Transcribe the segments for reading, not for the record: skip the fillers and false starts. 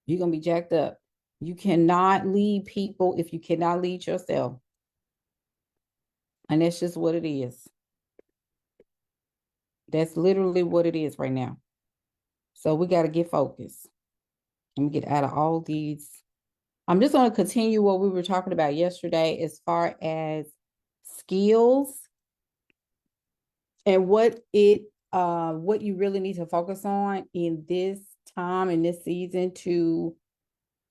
You're going to be jacked up. You cannot lead people if you cannot lead yourself. And that's just what it is. That's literally what it is right now. So we got to get focused. Let me get out of all these. I'm just going to continue what we were talking about yesterday as far as skills and what you really need to focus on in this time, in this season, to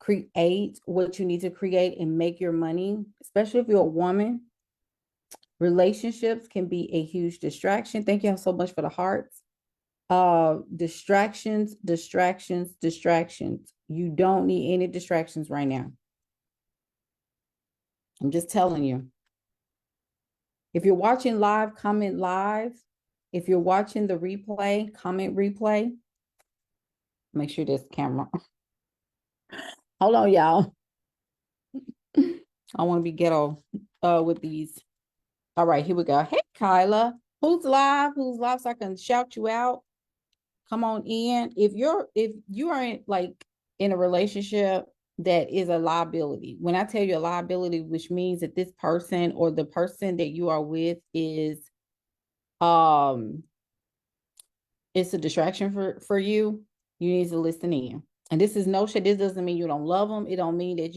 create what you need to create and make your money, especially if you're a woman. Relationships can be a huge distraction. Thank you so much for the hearts. Distractions. You don't need any distractions right now. I'm just telling you. If you're watching live, comment live. If you're watching the replay, comment replay. Make sure this camera. Hold on, y'all. I want to be ghetto with these. All right, here we go. Hey, Kyla. Who's live? Who's live so I can shout you out? Come on in. If you are in a relationship that is a liability, when I tell you a liability, which means that this person or the person that you are with is it's a distraction for you, you need to listen in. And this is no shit. This doesn't mean you don't love them. It don't mean it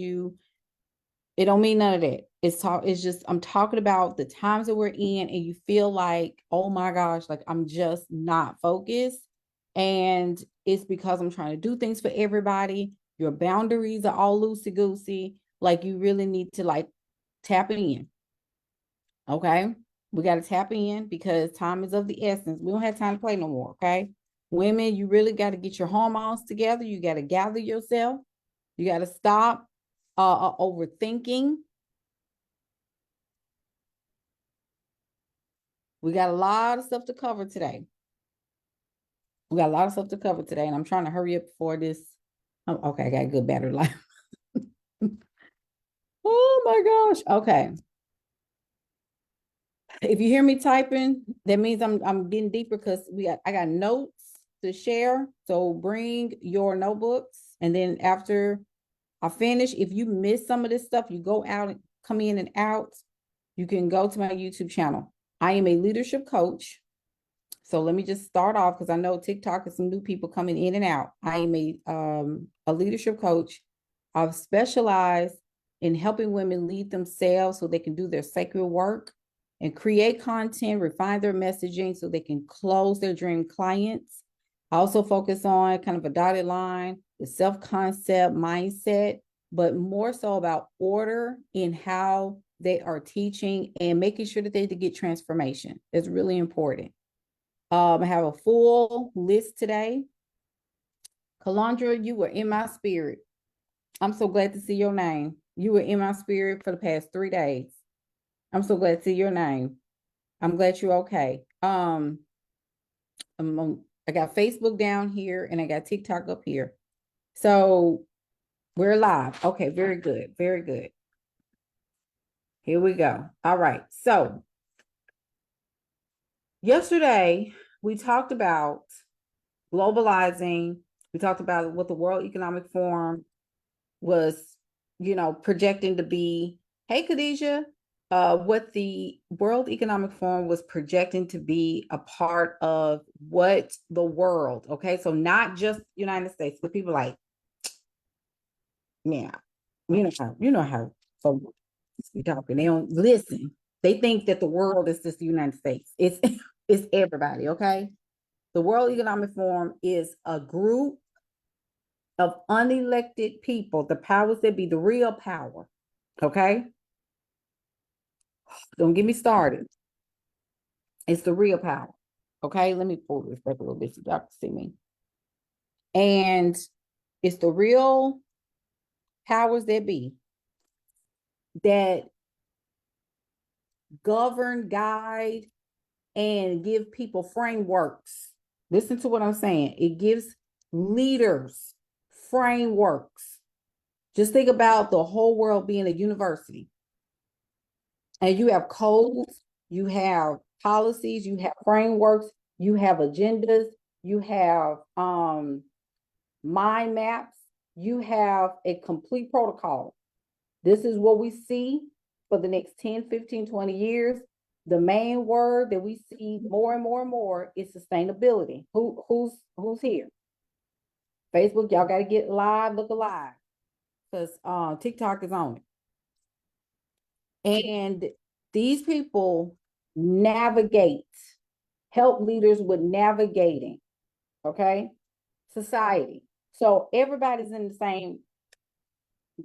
don't mean none of that. It's just, I'm talking about the times that we're in and you feel like, oh my gosh, like I'm just not focused. And it's because I'm trying to do things for everybody. Your boundaries are all loosey-goosey. Like you really need to tap in. Okay. We got to tap in because time is of the essence. We don't have time to play no more. Okay. Women, you really got to get your hormones together. You got to gather yourself. You got to stop overthinking. We got a lot of stuff to cover today. And I'm trying to hurry up before this. Oh, okay, I got a good battery life. Oh my gosh. Okay. If you hear me typing, that means I'm getting deeper because I got notes to share. So bring your notebooks, and then after I finish, if you miss some of this stuff, you go out and come in and out. You can go to my YouTube channel. I am a leadership coach. So let me just start off because I know TikTok has some new people coming in and out. I am a leadership coach. I've specialized in helping women lead themselves so they can do their sacred work and create content, refine their messaging so they can close their dream clients. I also focus on kind of a dotted line, the self-concept mindset, but more so about order in how they are teaching and making sure that they get transformation. It's really important. I have a full list today. Kalandra, you were in my spirit. I'm so glad to see your name. You were in my spirit for the past 3 days. I'm so glad to see your name. I'm glad you're okay. I got Facebook down here and I got TikTok up here. So we're live. Okay, very good. Very good. Here we go. All right. So yesterday we talked about globalizing. We talked about what the World Economic Forum was, projecting to be. Hey, Khadijah, what the World Economic Forum was projecting to be a part of what the world, okay? So not just United States, but people like, yeah, you know how folks be talking. They don't listen. They think that the world is just the United States. It's everybody, okay? The World Economic Forum is a group of unelected people, the powers that be, the real power, okay? Don't get me started. It's the real power, okay? Let me pull this back a little bit so y'all can see me. And it's the real powers that be that govern, guide, and give people frameworks. Listen to what I'm saying. It gives leaders frameworks. Just think about the whole world being a university. And you have codes, you have policies, you have frameworks, you have agendas, you have mind maps, you have a complete protocol. This is what we see for the next 10, 15, 20 years. The main word that we see more and more and more is sustainability. Who's here? Facebook, y'all got to get live, look alive, because TikTok is on it. And these people navigate, help leaders with navigating, okay, society. So everybody's in the same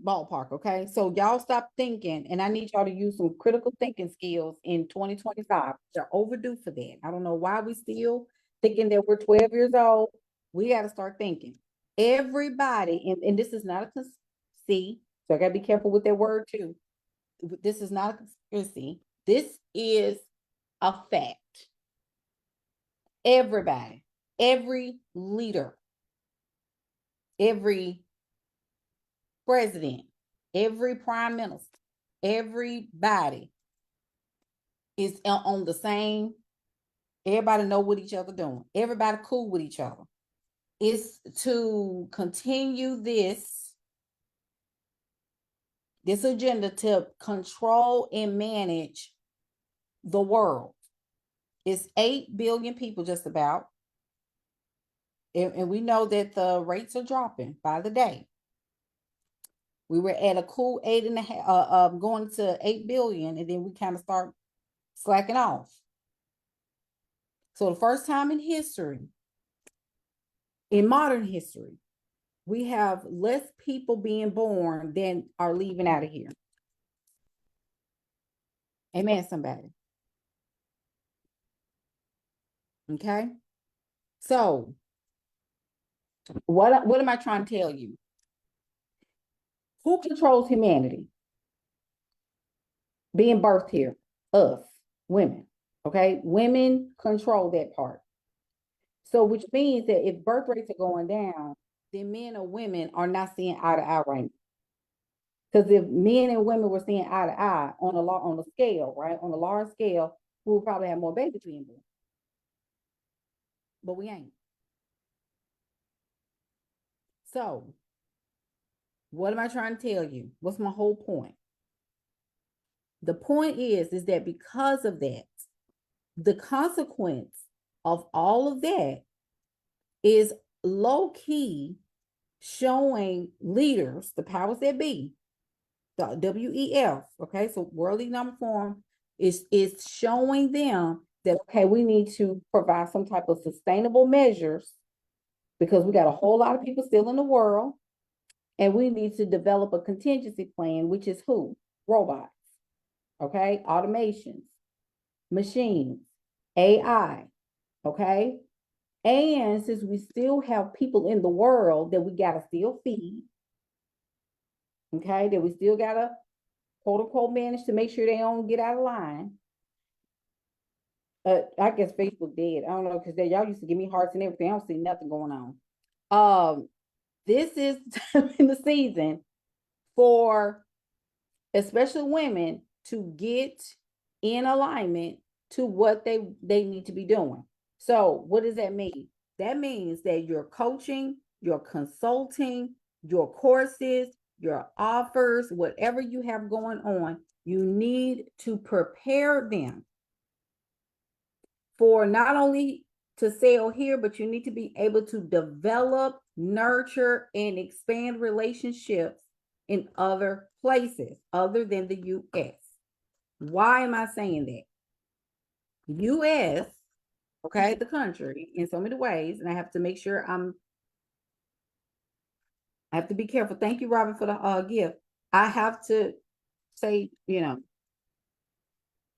ballpark, okay? So y'all stop thinking, and I need y'all to use some critical thinking skills in 2025. They're overdue for that. I don't know why we still thinking that we're 12 years old. We got to start thinking. Everybody, and this is not a conspiracy, so I got to be careful with that word too. This is not a conspiracy. This is a fact. Everybody, every leader, every president, every prime minister, everybody is on the same. Everybody know what each other doing. Everybody cool with each other. It's to continue this agenda to control and manage the world. It's 8 billion people just about. And we know that the rates are dropping by the day. We were at a cool 8.5, going to 8 billion, and then we kind of start slacking off. So the first time in history, in modern history, we have less people being born than are leaving out of here. Amen, somebody. Okay. So what am I trying to tell you? Who controls humanity? Being birthed here, us, women. Okay, women control that part. So which means that if birth rates are going down, then men or women are not seeing eye to eye right now. Because if men and women were seeing eye to eye on a scale, right, on a large scale, we would probably have more babies being born. But we ain't. So what am I trying to tell you? What's my whole point? The point is that because of that, the consequence of all of that is low key showing leaders, the powers that be, the WEF, okay, so World Economic Forum is showing them that, okay, we need to provide some type of sustainable measures because we got a whole lot of people still in the world, and we need to develop a contingency plan, which is who? Robots, okay, automations, machines, AI, okay? And since we still have people in the world that we got to still feed, okay, that we still got to, quote unquote, manage to make sure they don't get out of line. I guess Facebook dead. I don't know, because y'all used to give me hearts and everything. I don't see nothing going on. This is in the season for especially women to get in alignment to what they need to be doing. So what does that mean? That means that your coaching, your consulting, your courses, your offers, whatever you have going on, you need to prepare them for not only to sell here, but you need to be able to develop, nurture, and expand relationships in other places other than the US. Why am I saying that? US, okay, the country, in so many ways, and I have to make sure I have to be careful. Thank you, Robin, for the gift. I have to say, the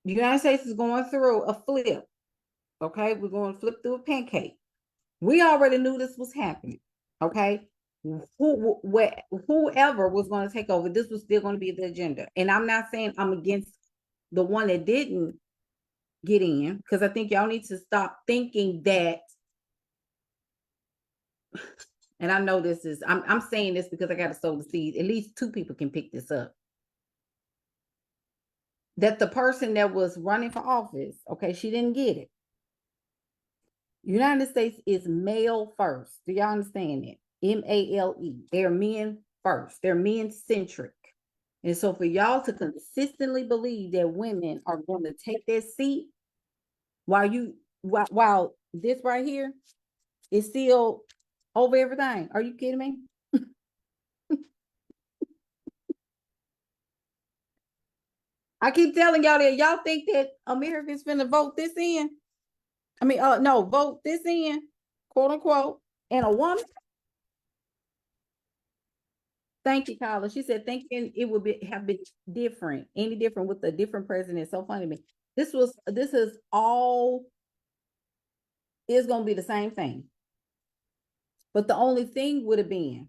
United States is going through a flip. Okay, we're going to flip through a pancake. We already knew this was happening. Okay, whoever was going to take over, this was still going to be the agenda. And I'm not saying I'm against the one that didn't get in, because I think y'all need to stop thinking that. And I know this is, I'm saying this because I got to sow the seed. At least 2 people can pick this up. That the person that was running for office, okay, she didn't get it. United States is male first. Do y'all understand that? MALE. They're men first. They're men centric. And so for y'all to consistently believe that women are going to take that seat while this right here is still over everything. Are you kidding me? I keep telling y'all that y'all think that Americans finna vote this in. I mean, no, vote this in, quote unquote, and a woman. Thank you, Carla. She said, thinking it would have been different, any different with a different president. So funny to me. This is all is going to be the same thing. But the only thing would have been,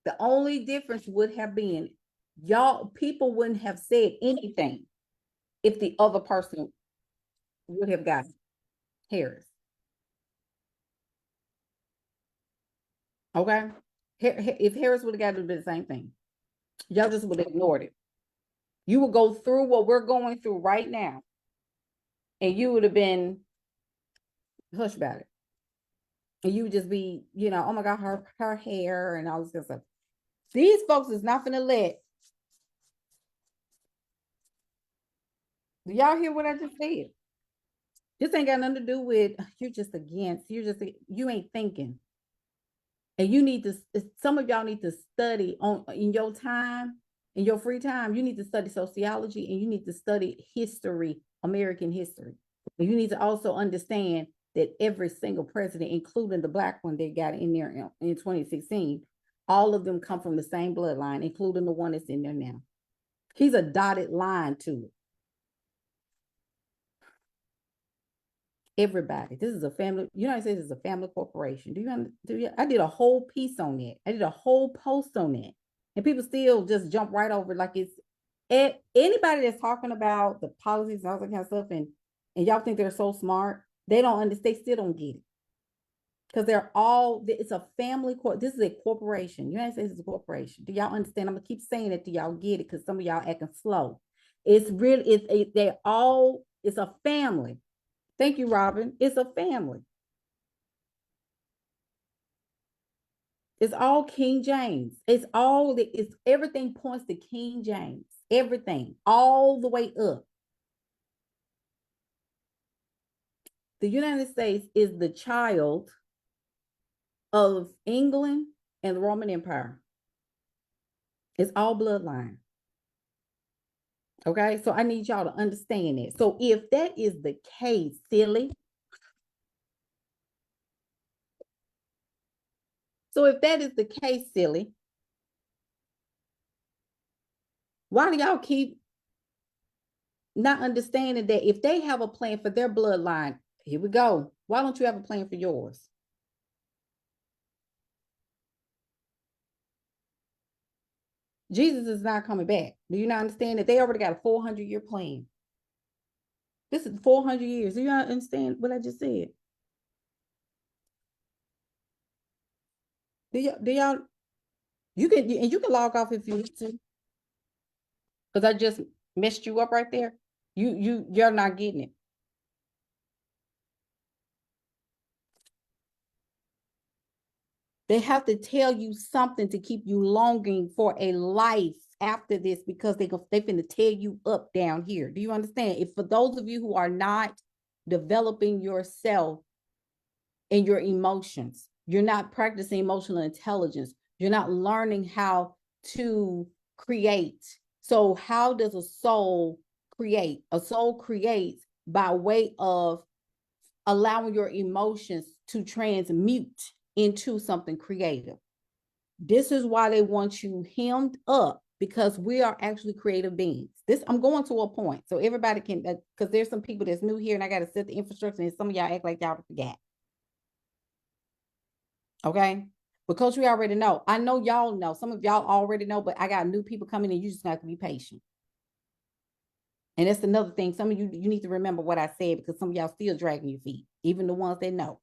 the only difference would have been, y'all, people wouldn't have said anything if the other person would have gotten Harris. Okay? If Harris would have got it, it would be the same thing. Y'all just would have ignored it. You would go through what we're going through right now, and you would have been hush about it. And you would just be, oh my God, her hair and all this kind of stuff. These folks is not gonna let. Do y'all hear what I just said? This ain't got nothing to do with you ain't thinking. And you need to, some of y'all need to study in your time, in your free time, you need to study sociology and you need to study history, American history. And you need to also understand that every single president, including the Black one they got in there in 2016, all of them come from the same bloodline, including the one that's in there now. He's a dotted line to it. Everybody. This is a family. United States is a family corporation. I did a whole piece on that. I did a whole post on that. And people still just jump right over like it's anybody that's talking about the policies and all that kind of stuff, and y'all think they're so smart. They don't understand, they still don't get it. Because it's a family this is a corporation. United States is a corporation. Do y'all understand? I'm gonna keep saying it till y'all get it because some of y'all acting slow. It's a family. Thank you, Robin. It's a family. It's all King James. It's everything points to King James. Everything, all the way up. The United States is the child of England and the Roman Empire. It's all bloodline. Okay, so I need y'all to understand it. So if that is the case, silly. So if that is the case, silly, why do y'all keep not understanding that if they have a plan for their bloodline, here we go. Why don't you have a plan for yours? Jesus is not coming back. Do you not understand that they already got a 400-year plan? This is 400 years. Do you not understand what I just said? Do y'all? You can log off if you need to, because I just messed you up right there. You're not getting it. They have to tell you something to keep you longing for a life after this, because they finna tear you up down here. Do you understand? If for those of you who are not developing yourself and your emotions, you're not practicing emotional intelligence, you're not learning how to create. So how does a soul create? A soul creates by way of allowing your emotions to transmute into something creative. This is why they want you hemmed up, because we are actually creative beings. I'm going to a point so everybody can, because there's some people that's new here and I got to set the infrastructure, and some of y'all act like y'all forgot. Okay, because we already know. I know y'all know. Some of y'all already know, but I got new people coming in. You just have to be patient. And that's another thing. Some of you need to remember what I said, because some of y'all still dragging your feet, even the ones that know.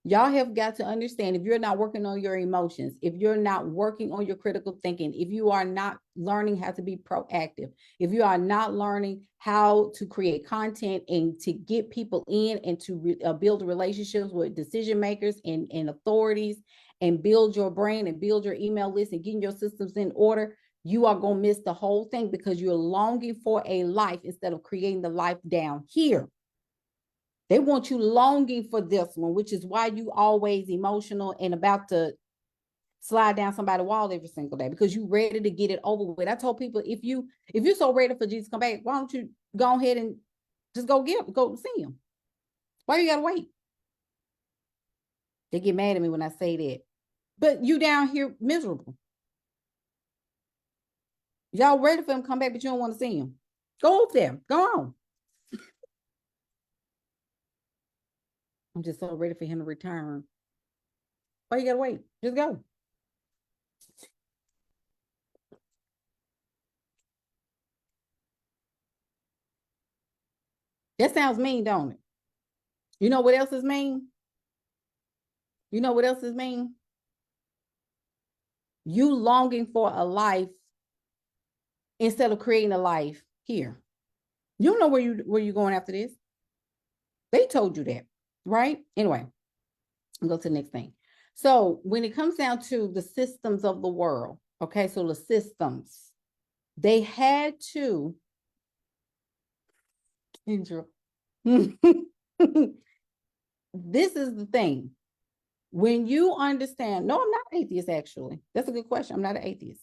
Y'all have got to understand, if you're not working on your emotions, if you're not working on your critical thinking, if you are not learning how to be proactive, if you are not learning how to create content and to get people in and to build relationships with decision makers and authorities, and build your brain and build your email list and getting your systems in order, you are going to miss the whole thing, because you're longing for a life instead of creating the life down here. They want you longing for this one, which is why you always emotional and about to slide down somebody's wall every single day, because you ready to get it over with. I told people, if you're so ready for Jesus to come back, why don't you go ahead and just go see him? Why you gotta wait? They get mad at me when I say that. But you down here miserable. Y'all ready for him to come back, but you don't want to see him. Go over there. Go on. I'm just so ready for him to return. Why you gotta wait? Just go. That sounds mean, don't it? You know what else is mean? You know what else is mean? You longing for a life instead of creating a life here. You don't know where you're going after this. They told you that, right? Anyway, I'll go to the next thing. So when it comes down to the systems of the world, okay, so the systems, they had to, this is the thing. When you understand, no, I'm not an atheist, actually. That's a good question. I'm not an atheist.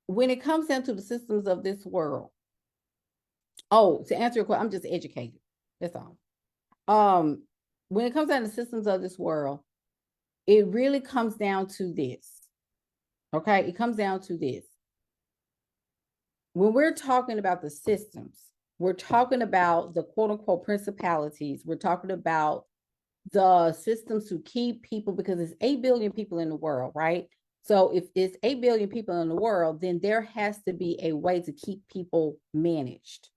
When it comes down to the systems of this world, to answer your question, I'm just educated. That's all. When it comes down to systems of this world, it really comes down to this. Okay, it comes down to this. When we're talking about the systems, we're talking about the quote unquote principalities. We're talking about the systems to keep people, because it's 8 billion people in the world, right? So if it's 8 billion people in the world, then there has to be a way to keep people managed.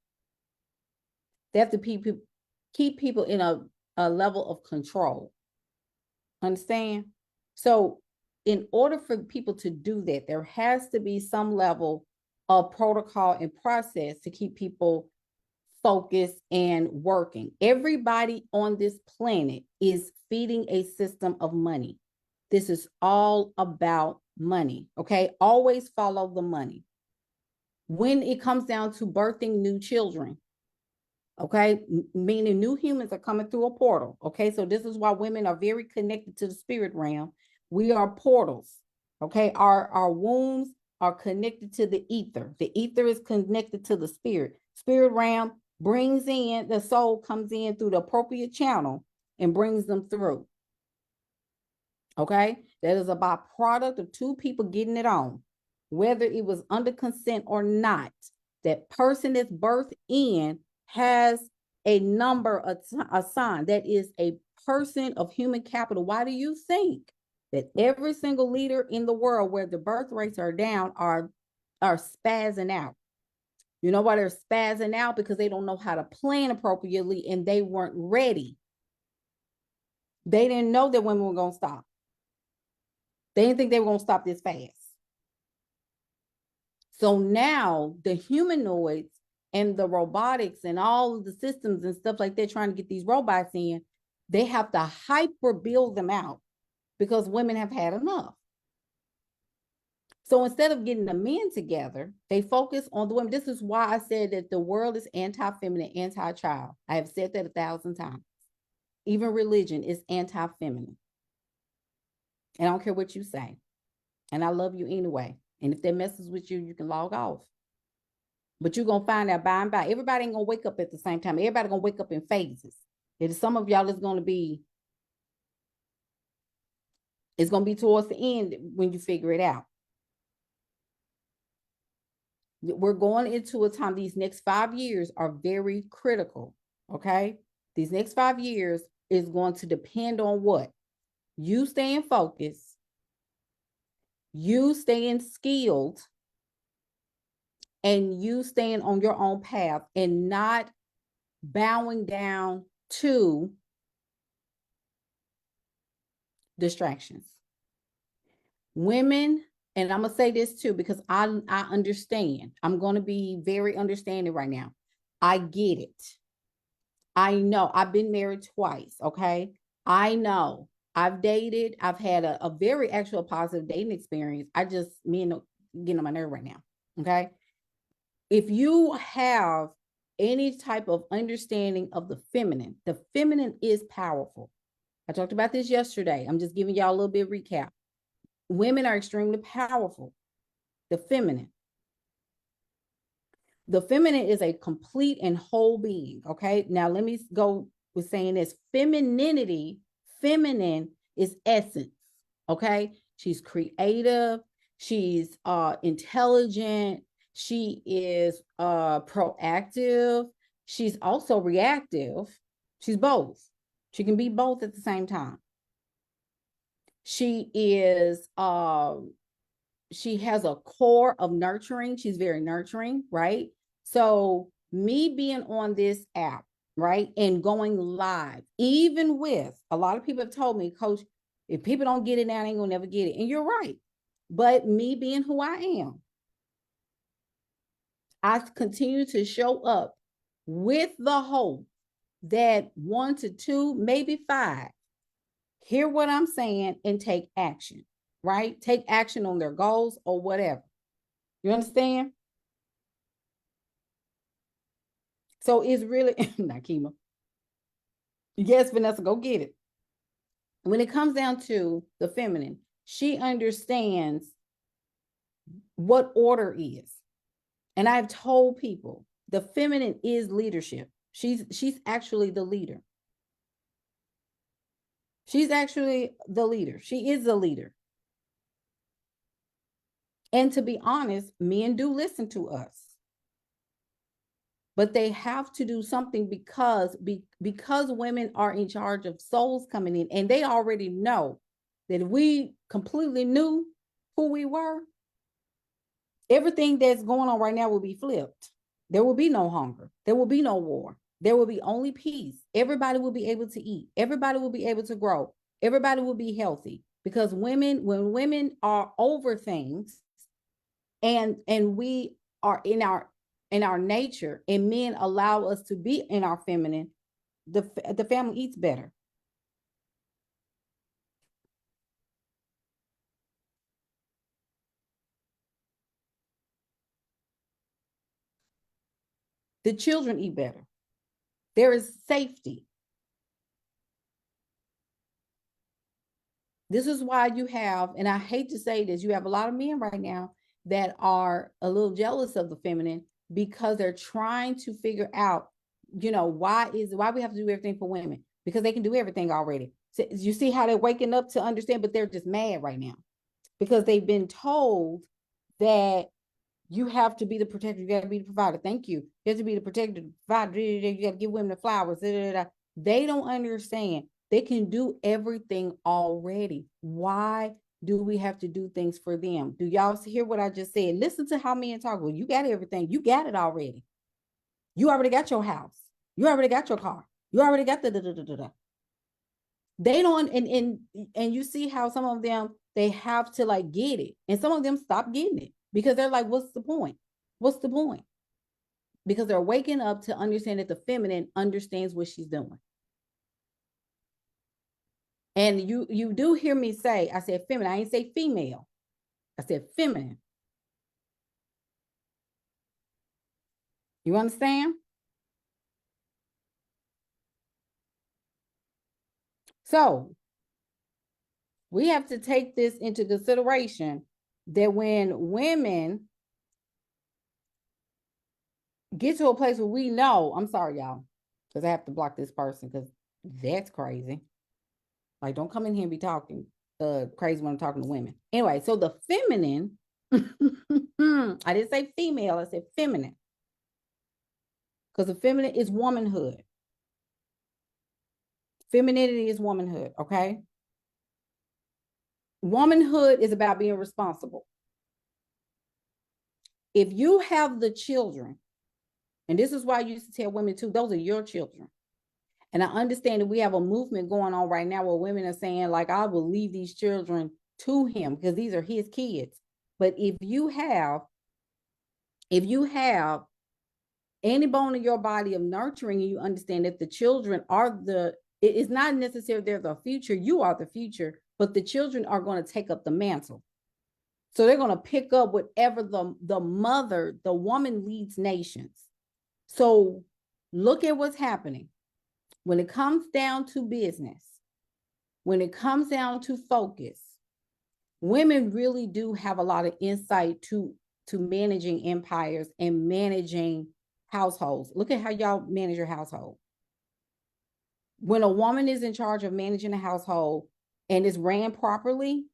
They have to keep people in a level of control. Understand? So in order for people to do that, there has to be some level of protocol and process to keep people focused and working. Everybody on this planet is feeding a system of money. This is all about money, okay? Always follow the money. When it comes down to birthing new children, okay, meaning new humans are coming through a portal, okay? So this is why women are very connected to the spirit realm. We are portals, okay? Our wombs are connected to the ether. The ether is connected to the spirit. Spirit realm brings in, the soul comes in through the appropriate channel and brings them through. Okay, that is a byproduct of two people getting it on, whether it was under consent or not. That person that's birthed in has a number assigned. That is a person of human capital. Why do you think that every single leader in the world where the birth rates are down are spazzing out? You know why they're spazzing out? Because they don't know how to plan appropriately and they weren't ready. They didn't know that women were going to stop. They didn't think they were going to stop this fast. So now the humanoids and the robotics and all of the systems and stuff like that, trying to get these robots in, they have to hyper build them out because women have had enough. So instead of getting the men together, they focus on the women. This is why I said that the world is anti-feminine, anti-child. I have said that 1,000 times. Even religion is anti-feminine. And I don't care what you say. And I love you anyway. And if that messes with you, you can log off. But you're going to find out by and by. Everybody ain't going to wake up at the same time. Everybody going to wake up in phases. And some of y'all is going to be, it's going to be towards the end when you figure it out. We're going into a time, these next 5 years are very critical, okay? These next 5 years is going to depend on what? You staying focused, you staying skilled, and you staying on your own path and not bowing down to distractions. Women, and I'm going to say this too, because I understand. I'm going to be very understanding right now. I get it. I know. I've been married twice. Okay. I know. I've dated. I've had a very actual positive dating experience. Me and getting on my nerve right now. Okay. If you have any type of understanding of the feminine is powerful. I talked about this yesterday. I'm just giving y'all a little bit of recap. Women are extremely powerful. The feminine. The feminine is a complete and whole being. Okay. Now let me go with saying this. Feminine is essence. Okay. She's creative. She's intelligent. She is proactive. She's also reactive. She's both. She can be both at the same time. She is she has a core of nurturing. She's very nurturing, right? So me being on this app, right, and going live, even with a lot of people have told me, Coach, if people don't get it now, they ain't gonna never get it. And you're right. But me being who I am, I continue to show up with the hope that 1 to 2, maybe 5, hear what I'm saying and take action, right? Take action on their goals or whatever. You understand? So it's really, Nakima. Yes, Vanessa, go get it. When it comes down to the feminine, she understands what order is. And I've told people the feminine is leadership. She's actually the leader. She's actually the leader. She is the leader. And to be honest, men do listen to us. But they have to do something because women are in charge of souls coming in, and they already know that if we completely knew who we were, everything that's going on right now will be flipped. There will be no hunger. There will be no war. There will be only peace. Everybody will be able to eat. Everybody will be able to grow. Everybody will be healthy, because when women are over things and we are in our nature, and men allow us to be in our feminine, the family eats better. The children eat better. There is safety. This is why you have, and I hate to say this, you have a lot of men right now that are a little jealous of the feminine, because they're trying to figure out, why we have to do everything for women, because they can do everything already. So you see how they're waking up to understand, but they're just mad right now because they've been told that you have to be the protector, you got to be the provider. Thank you. You have to be the protector, the provider. You got to give women the flowers. They don't understand. They can do everything already. Why do we have to do things for them? Do y'all hear what I just said? Listen to how men talk. Well, you got everything. You got it already. You already got your house. You already got your car. You already got the. They don't, and you see how some of them, they have to like get it, and some of them stop getting it because they're like, what's the point? What's the point? Because they're waking up to understand that the feminine understands what she's doing. And you do hear me say, I said feminine. I didn't say female. I said feminine. You understand? So we have to take this into consideration, that when women get to a place where we know, I'm sorry, y'all, because I have to block this person because that's crazy. Like, don't come in here and be talking crazy when I'm talking to women. Anyway, so the feminine, I didn't say female, I said feminine. Because the feminine is womanhood. Femininity is womanhood, okay? Womanhood is about being responsible. If you have the children, and this is why I used to tell women too, those are your children. And I understand that we have a movement going on right now where women are saying, like, I will leave these children to him because these are his kids. But if you have any bone in your body of nurturing, and you understand that the children are it's not necessarily they're the future, you are the future, but the children are going to take up the mantle. So they're going to pick up whatever the woman leads nations. So look at what's happening. When it comes down to business, when it comes down to focus, women really do have a lot of insight to managing empires and managing households. Look at how y'all manage your household. When a woman is in charge of managing a household and is ran properly,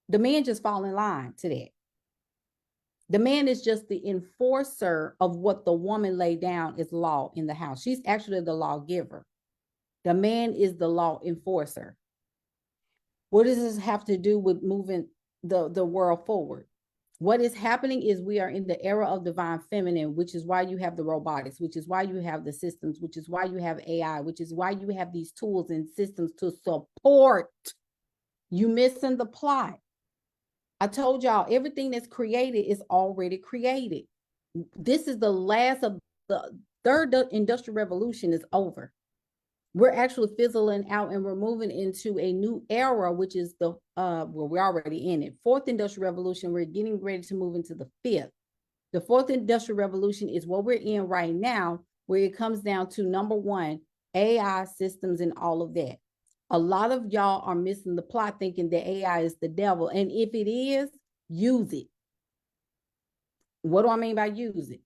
the man just fall in line to that. The man is just the enforcer of what the woman laid down as law in the house. She's actually the lawgiver. The man is the law enforcer. What does this have to do with moving the world forward? What is happening is we are in the era of divine feminine, which is why you have the robotics, which is why you have the systems, which is why you have AI, which is why you have these tools and systems to support you missing the plot. I told y'all everything that's created is already created. This is the last of the third industrial revolution is over. We're actually fizzling out and we're moving into a new era, which is the we're already in it. Fourth industrial revolution, we're getting ready to move into the fifth. The fourth industrial revolution is what we're in right now, where it comes down to number one, AI systems and all of that. A lot of y'all are missing the plot thinking that AI is the devil. And if it is, use it. What do I mean by use it?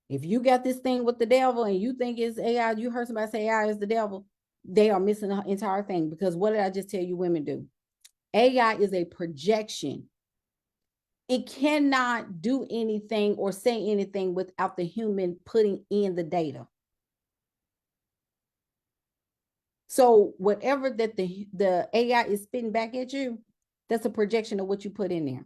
If you got this thing with the devil and you think it's AI, you heard somebody say AI is the devil, they are missing the entire thing. Because what did I just tell you women do? AI is a projection. It cannot do anything or say anything without the human putting in the data. So whatever that the AI is spitting back at you, that's a projection of what you put in there.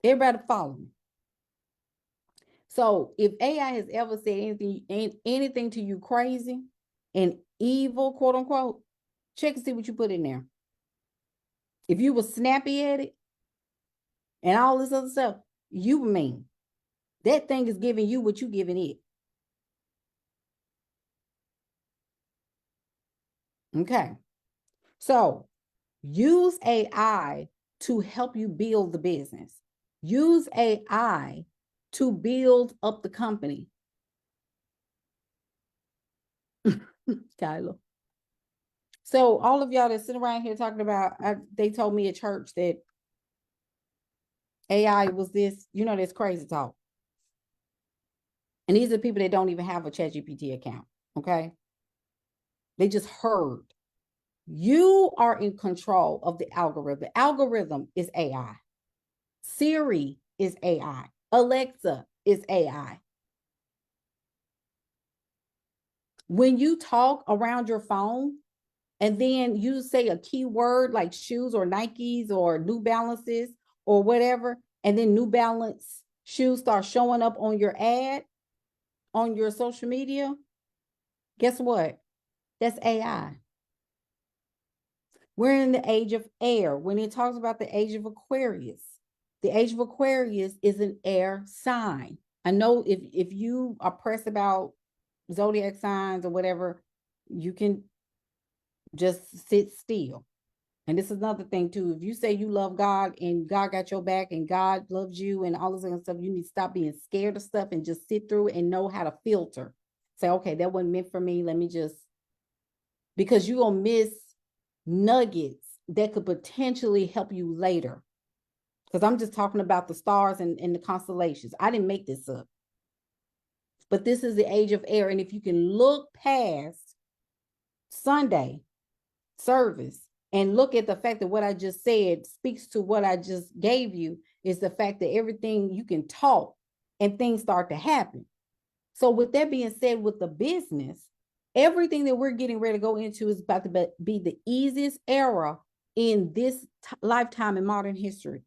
Everybody follow me. So if AI has ever said anything to you crazy and evil, quote unquote, check and see what you put in there. If you were snappy at it and all this other stuff, you mean that thing is giving you what you giving it. Okay. So use AI to help you build the business. Use AI to build up the company. Kyla. So all of y'all that sit around here talking about, they told me at church that AI was this, that's crazy talk. And these are people that don't even have a ChatGPT account, okay? They just heard. You are in control of the algorithm. The algorithm is AI. Siri is AI. Alexa is AI. When you talk around your phone and then you say a keyword like shoes or Nikes or New Balances or whatever, and then New Balance shoes start showing up on your ad, on your social media, guess what? That's AI. We're in the age of air. When it talks about the age of Aquarius, the age of Aquarius is an air sign. I know if you are pressed about zodiac signs or whatever, you can just sit still. And this is another thing too. If you say you love God and God got your back and God loves you and all this other stuff, you need to stop being scared of stuff and just sit through and know how to filter. Say, okay, that wasn't meant for me. Let me just, because you're going to miss nuggets that could potentially help you later. Because I'm just talking about the stars and the constellations. I didn't make this up. But this is the age of air. And if you can look past Sunday service and look at the fact that what I just said speaks to what I just gave you, is the fact that everything you can talk and things start to happen. So with that being said, with the business, everything that we're getting ready to go into is about to be the easiest era in this lifetime in modern history.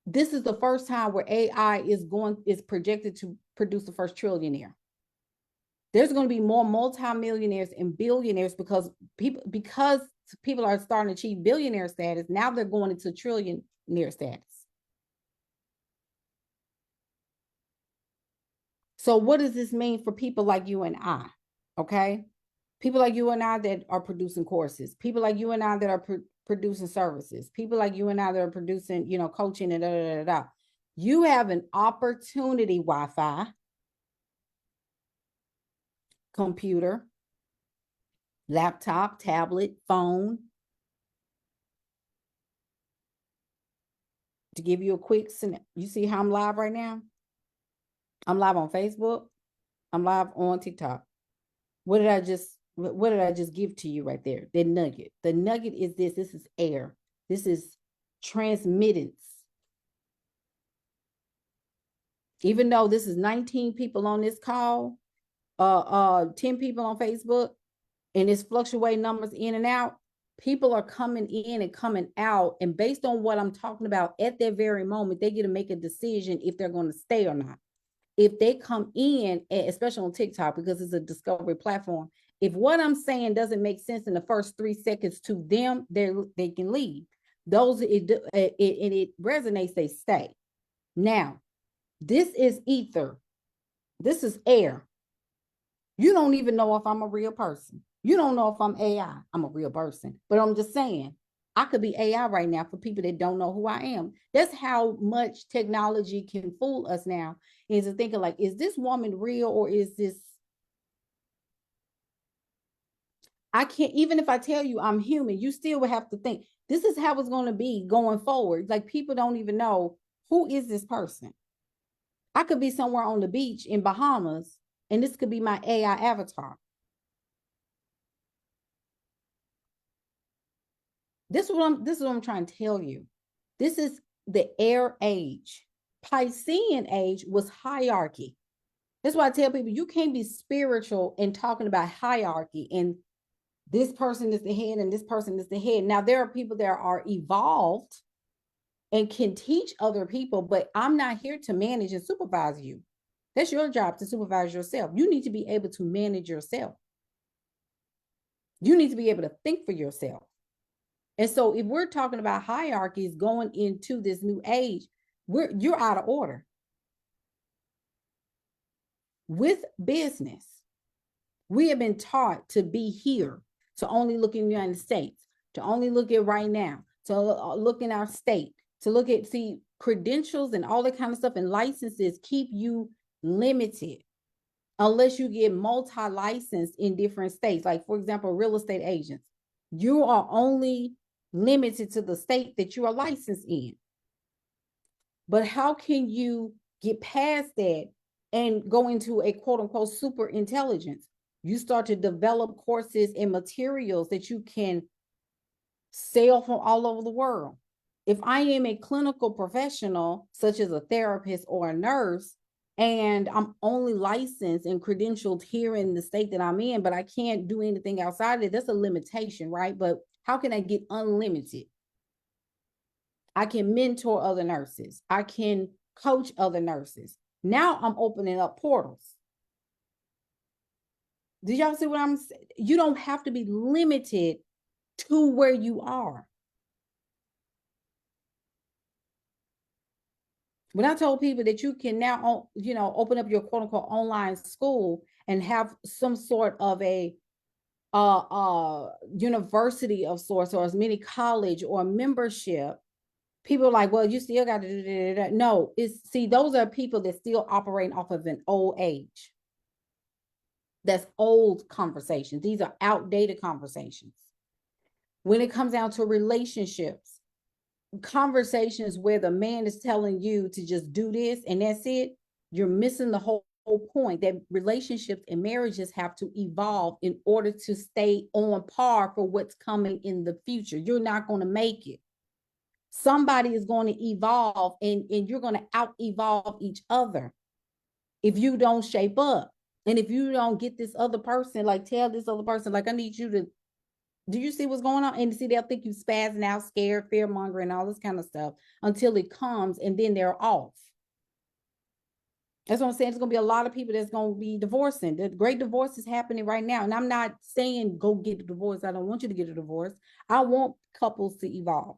This is the first time where AI is projected to produce the first trillionaire. There's going to be more multimillionaires and billionaires because people are starting to achieve billionaire status. Now they're going into trillionaire status. So what does this mean for people like you and I? Okay. People like you and I that are producing courses, people like you and I that are producing services, people like you and I that are producing, coaching and da, da, da, da. You have an opportunity, Wi-Fi, computer, laptop, tablet, phone. To give you a quick, you see how I'm live right now? I'm live on Facebook. I'm live on TikTok. What did I just give to you right there? The nugget. The nugget is this. This is air. This is transmittance. Even though this is 19 people on this call, 10 people on Facebook, and it's fluctuating numbers in and out, people are coming in and coming out. And based on what I'm talking about at that very moment, they get to make a decision if they're going to stay or not. If they come in, especially on TikTok, because it's a discovery platform, if what I'm saying doesn't make sense in the first 3 seconds to them, they can leave. It resonates, they stay. Now, this is ether. This is air. You don't even know if I'm a real person. You don't know if I'm AI. I'm a real person. But I'm just saying, I could be AI right now for people that don't know who I am. That's how much technology can fool us now, is to thinking like, is this woman real or is this? I can't, even if I tell you I'm human, you still would have to think, this is how it's going to be going forward. Like, people don't even know, who is this person? I could be somewhere on the beach in Bahamas, and this could be my AI avatar. This is what I'm trying to tell you. This is the air age. Piscean age was hierarchy. That's why I tell people, you can't be spiritual and talking about hierarchy and this person is the head and this person is the head. Now, there are people that are evolved and can teach other people, but I'm not here to manage and supervise you. That's your job, to supervise yourself. You need to be able to manage yourself. You need to be able to think for yourself. And so if we're talking about hierarchies going into this new age, you're out of order. With business, we have been taught to be here, to only look in the United States, to only look at right now, to look in our state, to look at, see, credentials and all that kind of stuff, and licenses keep you limited unless you get multi-licensed in different states. Like, for example, real estate agents, you are only limited to the state that you are licensed in. But how can you get past that and go into a quote unquote super intelligence? You start to develop courses and materials that you can sell from all over the world. If I am a clinical professional, such as a therapist or a nurse, and I'm only licensed and credentialed here in the state that I'm in, but I can't do anything outside of it, that's a limitation, right? But how can I get unlimited? I can mentor other nurses. I can coach other nurses. Now I'm opening up portals. Did y'all see what I'm saying? You don't have to be limited to where you are. When I told people that you can now, open up your quote unquote online school and have some sort of a university of sorts, or as many college or membership, people are like, well, you still got to do that. No, those are people that still operating off of an old age. That's old conversations. These are outdated conversations. When it comes down to relationships, conversations where the man is telling you to just do this and that's it, you're missing the whole point, that relationships and marriages have to evolve in order to stay on par for what's coming in the future. You're not going to make it. Somebody is going to evolve, and you're going to out-evolve each other if you don't shape up. And if you don't get this other person, like tell this other person, like, I need you to Do you see what's going on? And see, they'll think you spazzing out, scared, fear mongering, all this kind of stuff until it comes, and then they're off. That's what I'm saying. There's going to be a lot of people that's going to be divorcing. The great divorce is happening right now. And I'm not saying go get a divorce. I don't want you to get a divorce. I want couples to evolve.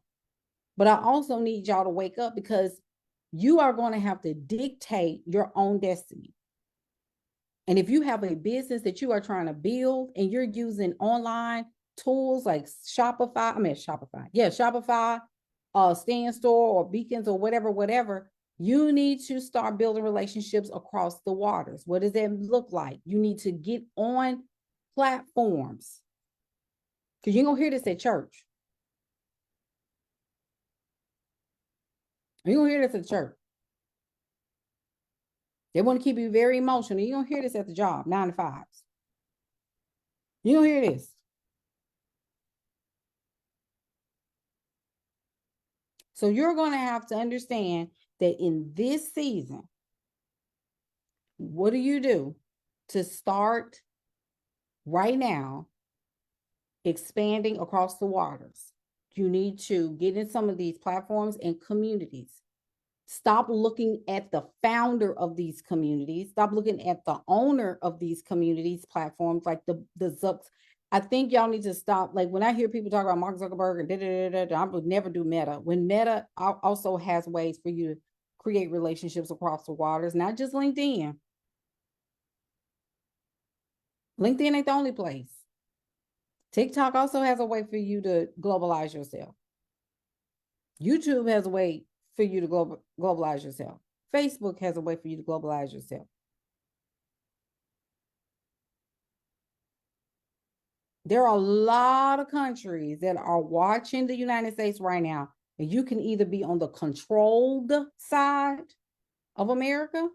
But I also need y'all to wake up, because you are going to have to dictate your own destiny. And if you have a business that you are trying to build and you're using online tools like Shopify, Stand Store or Beacons or whatever, you need to start building relationships across the waters. What does that look like? You need to get on platforms, because you're going to hear this at church. You're going to hear this at church. They want to keep you very emotional. You're going to hear this at the job, 9 to 5s. You're going to hear this. So you're going to have to understand that in this season, what do you do to start right now expanding across the waters? You need to get in some of these platforms and communities. Stop looking at the founder of these communities. Stop looking at the owner of these communities platforms, like the Zucks. I think y'all need to stop. Like when I hear people talk about Mark Zuckerberg and I would never do Meta. When Meta also has ways for you to create relationships across the waters, not just LinkedIn. LinkedIn ain't the only place. TikTok also has a way for you to globalize yourself. YouTube has a way for you to globalize yourself. Facebook has a way for you to globalize yourself. There are a lot of countries that are watching the United States right now, and you can either be on the controlled side of America,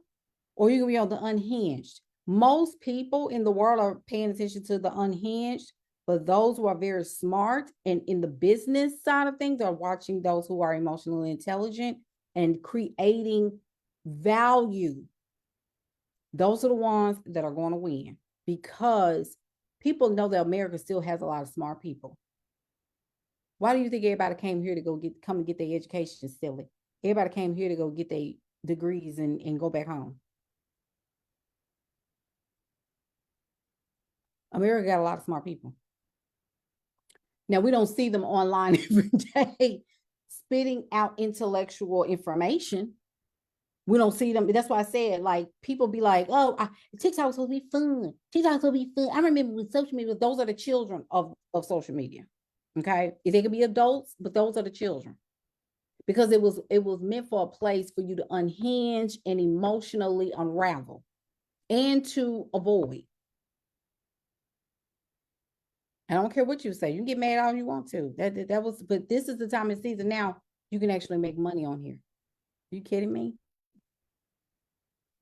or you can be on the unhinged. Most people in the world are paying attention to the unhinged, but those who are very smart and in the business side of things are watching those who are emotionally intelligent and creating value. Those are the ones that are going to win, because people know that America still has a lot of smart people. Why do you think everybody came here to come and get their education? Silly. Everybody came here to go get their degrees and go back home. America got a lot of smart people. Now, we don't see them online every day spitting out intellectual information. We don't see them. That's why I said, like, people be like, oh, TikTok was supposed to be fun. TikTok was supposed to be fun. I remember with social media, those are the children of social media. Okay. They could be adults, but those are the children. Because it was meant for a place for you to unhinge and emotionally unravel and to avoid. I don't care what you say. You can get mad all you want to. But this is the time and season now you can actually make money on here. Are you kidding me?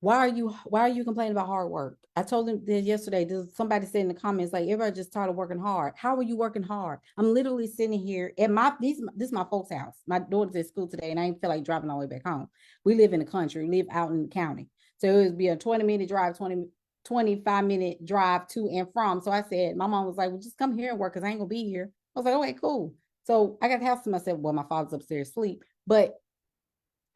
Why are you complaining about hard work? I told them this yesterday. Somebody said in the comments, like, everybody just started working hard. How are you working hard? I'm literally sitting here at this is my folks' house. My daughter's at school today, and I ain't feel like driving all the way back home. We live in the country, we live out in the county. So it would be a 20-minute drive, 25-minute drive to and from. So I said, my mom was like, well, just come here and work, because I ain't gonna be here. I was like, okay, cool. So I got the house to myself. Well, my father's upstairs asleep, but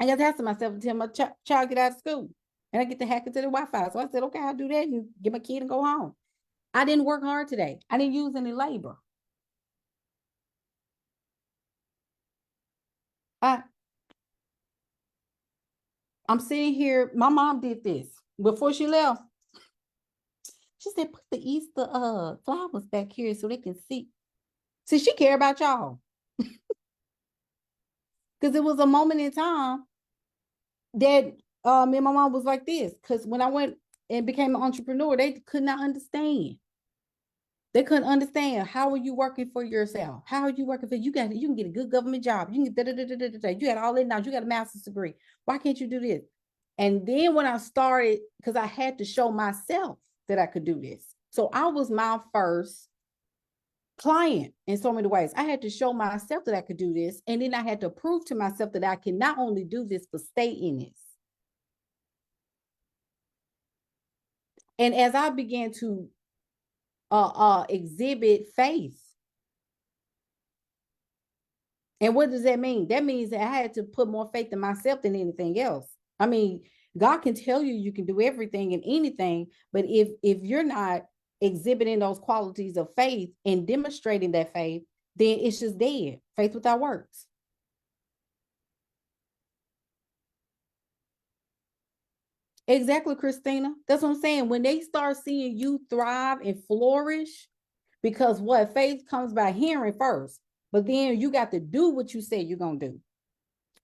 I got the house to myself until my child get out of school. And I get to hack into the Wi-Fi. So I said, okay, I'll do that and get my kid and go home. I didn't work hard today. I didn't use any labor. I'm sitting here. My mom did this before she left. She said, put the Easter flowers back here so they can see. See, she care about y'all. Because it was a moment in time that me and my mom was like this. Because when I went and became an entrepreneur, they could not understand. They couldn't understand. How are you working for yourself? How are you working for you can get a good government job. You can get you got all that now. You got a master's degree. Why can't you do this? And then when I started, because I had to show myself that I could do this. So I was my first client in so many ways. I had to show myself that I could do this. And then I had to prove to myself that I can not only do this, but stay in this. And as I began to exhibit faith And what does that mean? That means that I had to put more faith in myself than anything else. I mean, God can tell you can do everything and anything, but if you're not exhibiting those qualities of faith and demonstrating that faith, then it's just dead. Faith without works. Exactly, Christina. That's what I'm saying. When they start seeing you thrive and flourish, because what faith comes by hearing first, but then you got to do what you said you're going to do.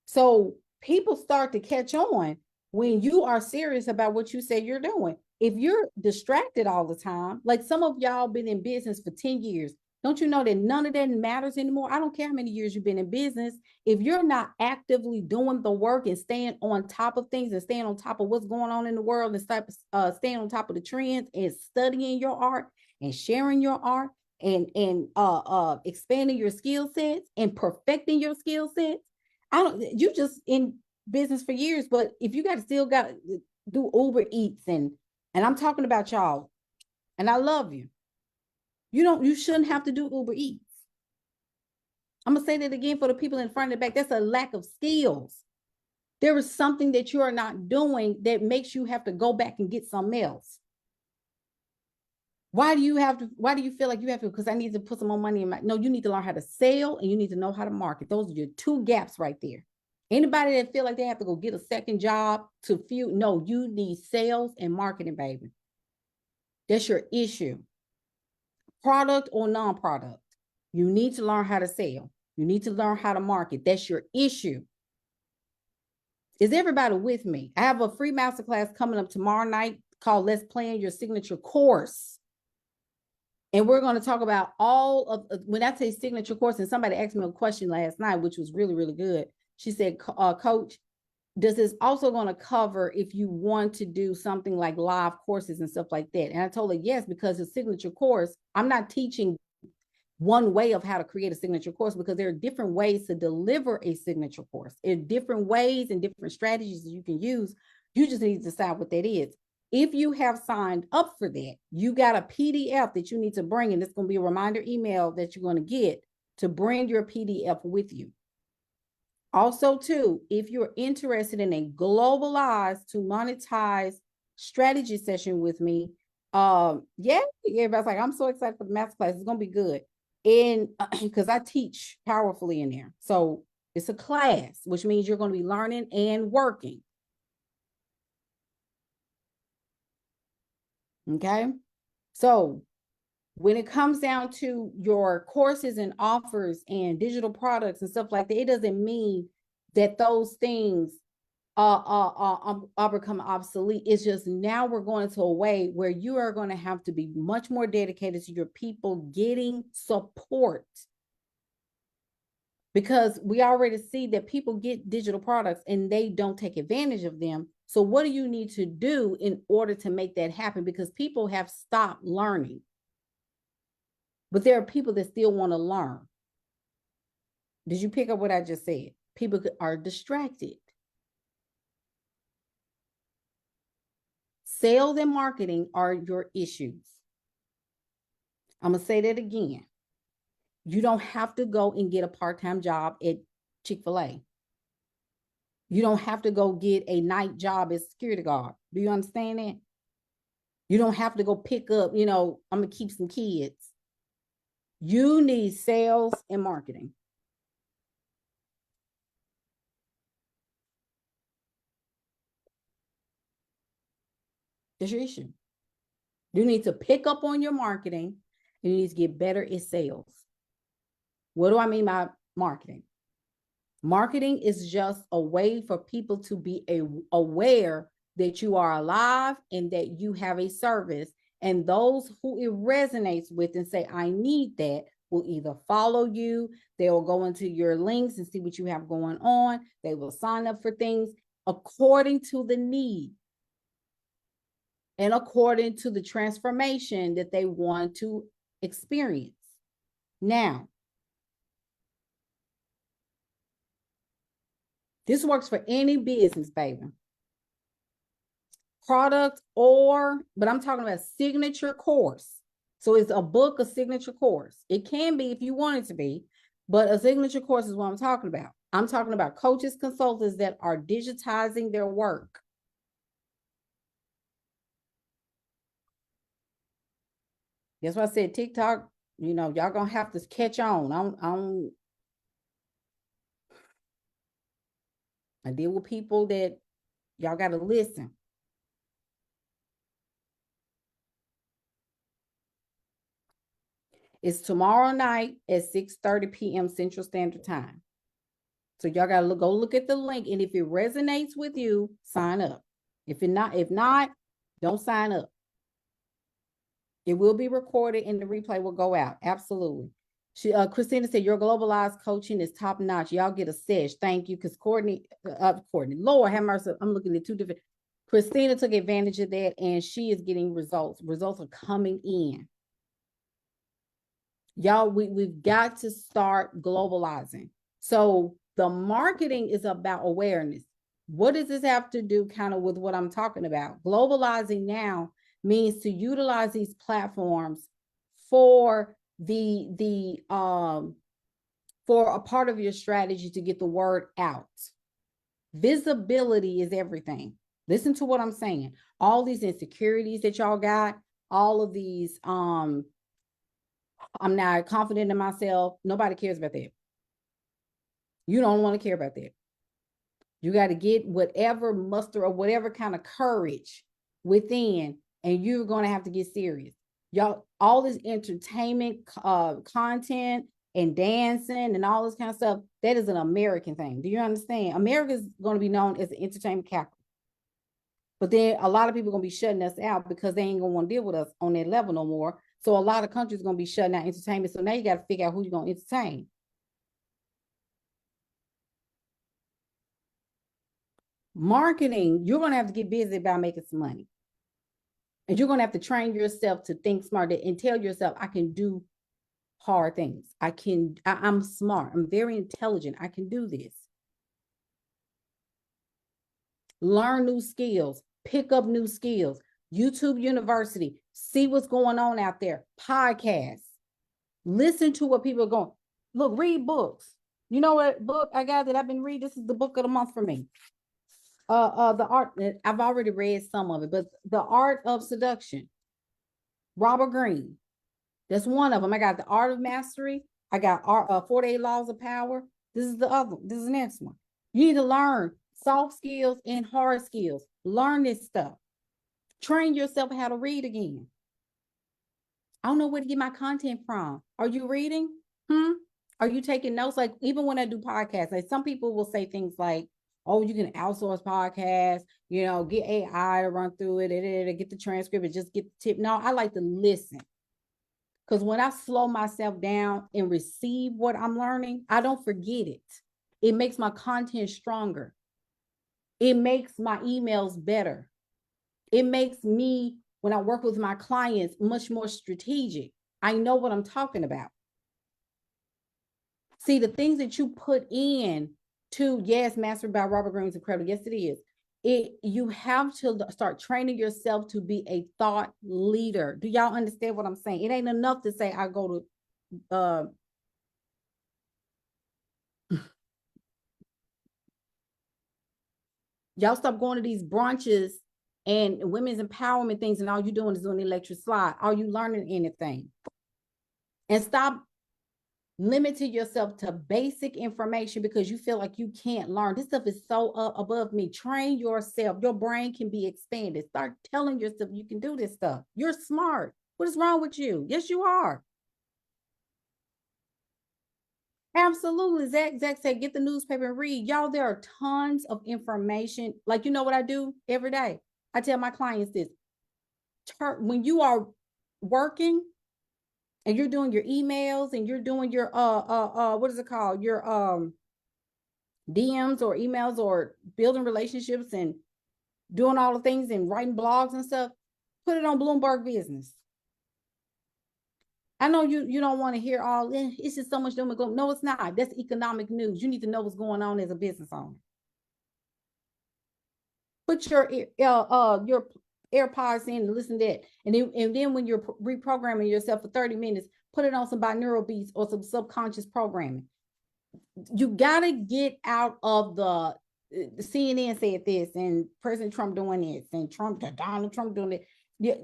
So people start to catch on when you are serious about what you say you're doing. If you're distracted all the time, like some of y'all been in business for 10 years, don't you know that none of that matters anymore? I don't care how many years you've been in business. If you're not actively doing the work and staying on top of things and staying on top of what's going on in the world and staying on top of the trends and studying your art and sharing your art and expanding your skill sets and perfecting your skill sets, you just in business for years, but if you still got to do Uber Eats and I'm talking about y'all, and I love you. You shouldn't have to do Uber Eats. I'm going to say that again for the people in front and the back. That's a lack of skills. There is something that you are not doing that makes you have to go back and get something else. Why do you feel like you have to? Because I need to put some more money in no, you need to learn how to sell and you need to know how to market. Those are your two gaps right there. Anybody that feel like they have to go get a second job to fuel, no, you need sales and marketing, baby. That's your issue. Product or non-product. You need to learn how to sell. You need to learn how to market. That's your issue. Is everybody with me? I have a free masterclass coming up tomorrow night called Let's Plan Your Signature Course. And we're going to talk about all of, when I say signature course, and somebody asked me a question last night, which was really, really good. She said, Coach, does this also going to cover if you want to do something like live courses and stuff like that? And I told her, yes, because the signature course, I'm not teaching one way of how to create a signature course, because there are different ways to deliver a signature course. There are different ways and different strategies that you can use. You just need to decide what that is. If you have signed up for that, you got a PDF that you need to bring, and it's going to be a reminder email that you're going to get to bring your PDF with you. Also, too, if you're interested in a globalized to monetize strategy session with me, yeah, everybody's like, I'm so excited for the masterclass. It's going to be good. And because I teach powerfully in there. So it's a class, which means you're going to be learning and working. Okay. So when it comes down to your courses and offers and digital products and stuff like that, it doesn't mean that those things are become obsolete. It's just now we're going into a way where you are going to have to be much more dedicated to your people getting support. Because we already see that people get digital products and they don't take advantage of them. So what do you need to do in order to make that happen? Because people have stopped learning. But there are people that still want to learn. Did you pick up what I just said? People are distracted. Sales and marketing are your issues. I'm going to say that again. You don't have to go and get a part-time job at Chick-fil-A. You don't have to go get a night job as security guard. Do you understand that? You don't have to go pick up, I'm going to keep some kids. You need sales and marketing. That's your issue. You need to pick up on your marketing and you need to get better at sales. What do I mean by marketing? Marketing is just a way for people to be aware that you are alive and that you have a service. And those who it resonates with and say, I need that, will either follow you, they will go into your links and see what you have going on. They will sign up for things according to the need and according to the transformation that they want to experience. Now, this works for any business, baby. Product but I'm talking about signature course. So it's a book, a signature course. It can be if you want it to be, But a signature course is what I'm talking about. I'm talking about coaches, consultants that are digitizing their work. That's why I said TikTok, y'all gonna have to catch on. I deal with people that y'all gotta listen. It's tomorrow night at 6:30 p.m. Central Standard Time. So y'all gotta go look at the link, and if it resonates with you, sign up. If not, don't sign up. It will be recorded and the replay will go out. Absolutely. Christina said your globalized coaching is top notch. Y'all get a sesh. Thank you. Because Courtney, Lord have mercy. I'm looking at two different. Christina took advantage of that and she is getting results. Results are coming in. Y'all, we've got to start globalizing. So the marketing is about awareness. What does this have to do kind of with what I'm talking about? Globalizing now means to utilize these platforms for for a part of your strategy to get the word out. Visibility is everything. Listen to what I'm saying. All these insecurities that y'all got, all of these I'm not confident in myself. Nobody cares about that. You don't want to care about that. You got to get whatever muster or whatever kind of courage within, and you're going to have to get serious. Y'all, all this entertainment content and dancing and all this kind of stuff, that is an American thing. Do you understand? America is going to be known as the entertainment capital. But then a lot of people are going to be shutting us out because they ain't going to want to deal with us on that level no more. So a lot of countries are going to be shutting out entertainment. So now you got to figure out who you're going to entertain. Marketing, you're going to have to get busy about making some money. And you're going to have to train yourself to think smarter and tell yourself, I can do hard things. I'm smart. I'm very intelligent. I can do this. Learn new skills, pick up new skills. YouTube University, see what's going on out there. Podcasts, listen to what people are going. Look, read books. You know what book I got that I've been reading? This is the book of the month for me. The art, I've already read some of it, but The Art of Seduction, Robert Greene. That's one of them. I got The Art of Mastery. I got 48 Laws of Power. This is the other. This is the next one. You need to learn soft skills and hard skills. Learn this stuff. Train yourself how to read again. I don't know where to get my content from. Are you reading? Are you taking notes? Like even when I do podcasts, like some people will say things like, oh, you can outsource podcasts, get AI to run through it, get the transcript and just get the tip. No, I like to listen. Because when I slow myself down and receive what I'm learning, I don't forget it. It makes my content stronger. It makes my emails better. It makes me, when I work with my clients, much more strategic. I know what I'm talking about. See, the things that you put in to, yes, Mastered by Robert Greene is incredible. Yes, it is. You have to start training yourself to be a thought leader. Do y'all understand what I'm saying? It ain't enough to say I go to y'all stop going to these brunches and women's empowerment things, and all you doing is doing the electric slide. Are you learning anything? And stop limiting yourself to basic information because you feel like you can't learn. This stuff is so above me. Train yourself. Your brain can be expanded. Start telling yourself you can do this stuff. You're smart. What is wrong with you? Yes, you are. Absolutely. Zach said, get the newspaper and read. Y'all, there are tons of information. Like, you know what I do every day? I tell my clients this. When you are working and you're doing your emails and you're doing your, what is it called? Your DMs or emails or building relationships and doing all the things and writing blogs and stuff, put it on Bloomberg Business. I know you don't want to hear all this. It's just so much doom and gloom. No, it's not. That's economic news. You need to know what's going on as a business owner. Put your AirPods in and listen to that. And then when you're reprogramming yourself for 30 minutes, put it on some binaural beats or some subconscious programming. You gotta get out of the CNN said this and President Trump doing this and Donald Trump doing it.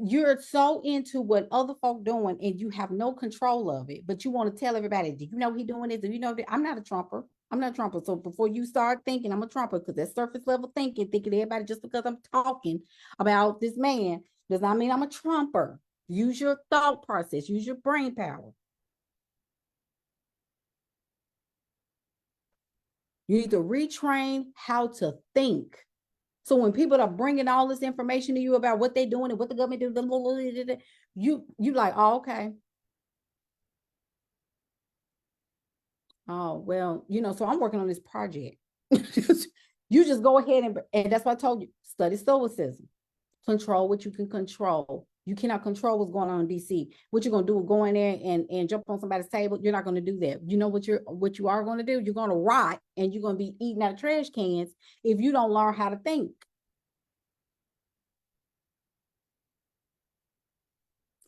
You're so into what other folk doing and you have no control of it, but you want to tell everybody, do you know he doing this? Do you know that? I'm not a Trumper. I'm not a Trumper. So before you start thinking I'm a Trumper, because that's surface level thinking everybody just because I'm talking about this man does not mean I'm a Trumper. Use your thought process, use your brain power. You need to retrain how to think. So when people are bringing all this information to you about what they're doing and what the government do, you like, oh, okay. Oh, well, so I'm working on this project. You just go ahead and that's why I told you, study stoicism. Control what you can control. You cannot control what's going on in DC. What you're gonna do is go in there and jump on somebody's table. You're not gonna do that. You know what you are gonna do? You're gonna rot and you're gonna be eating out of trash cans if you don't learn how to think.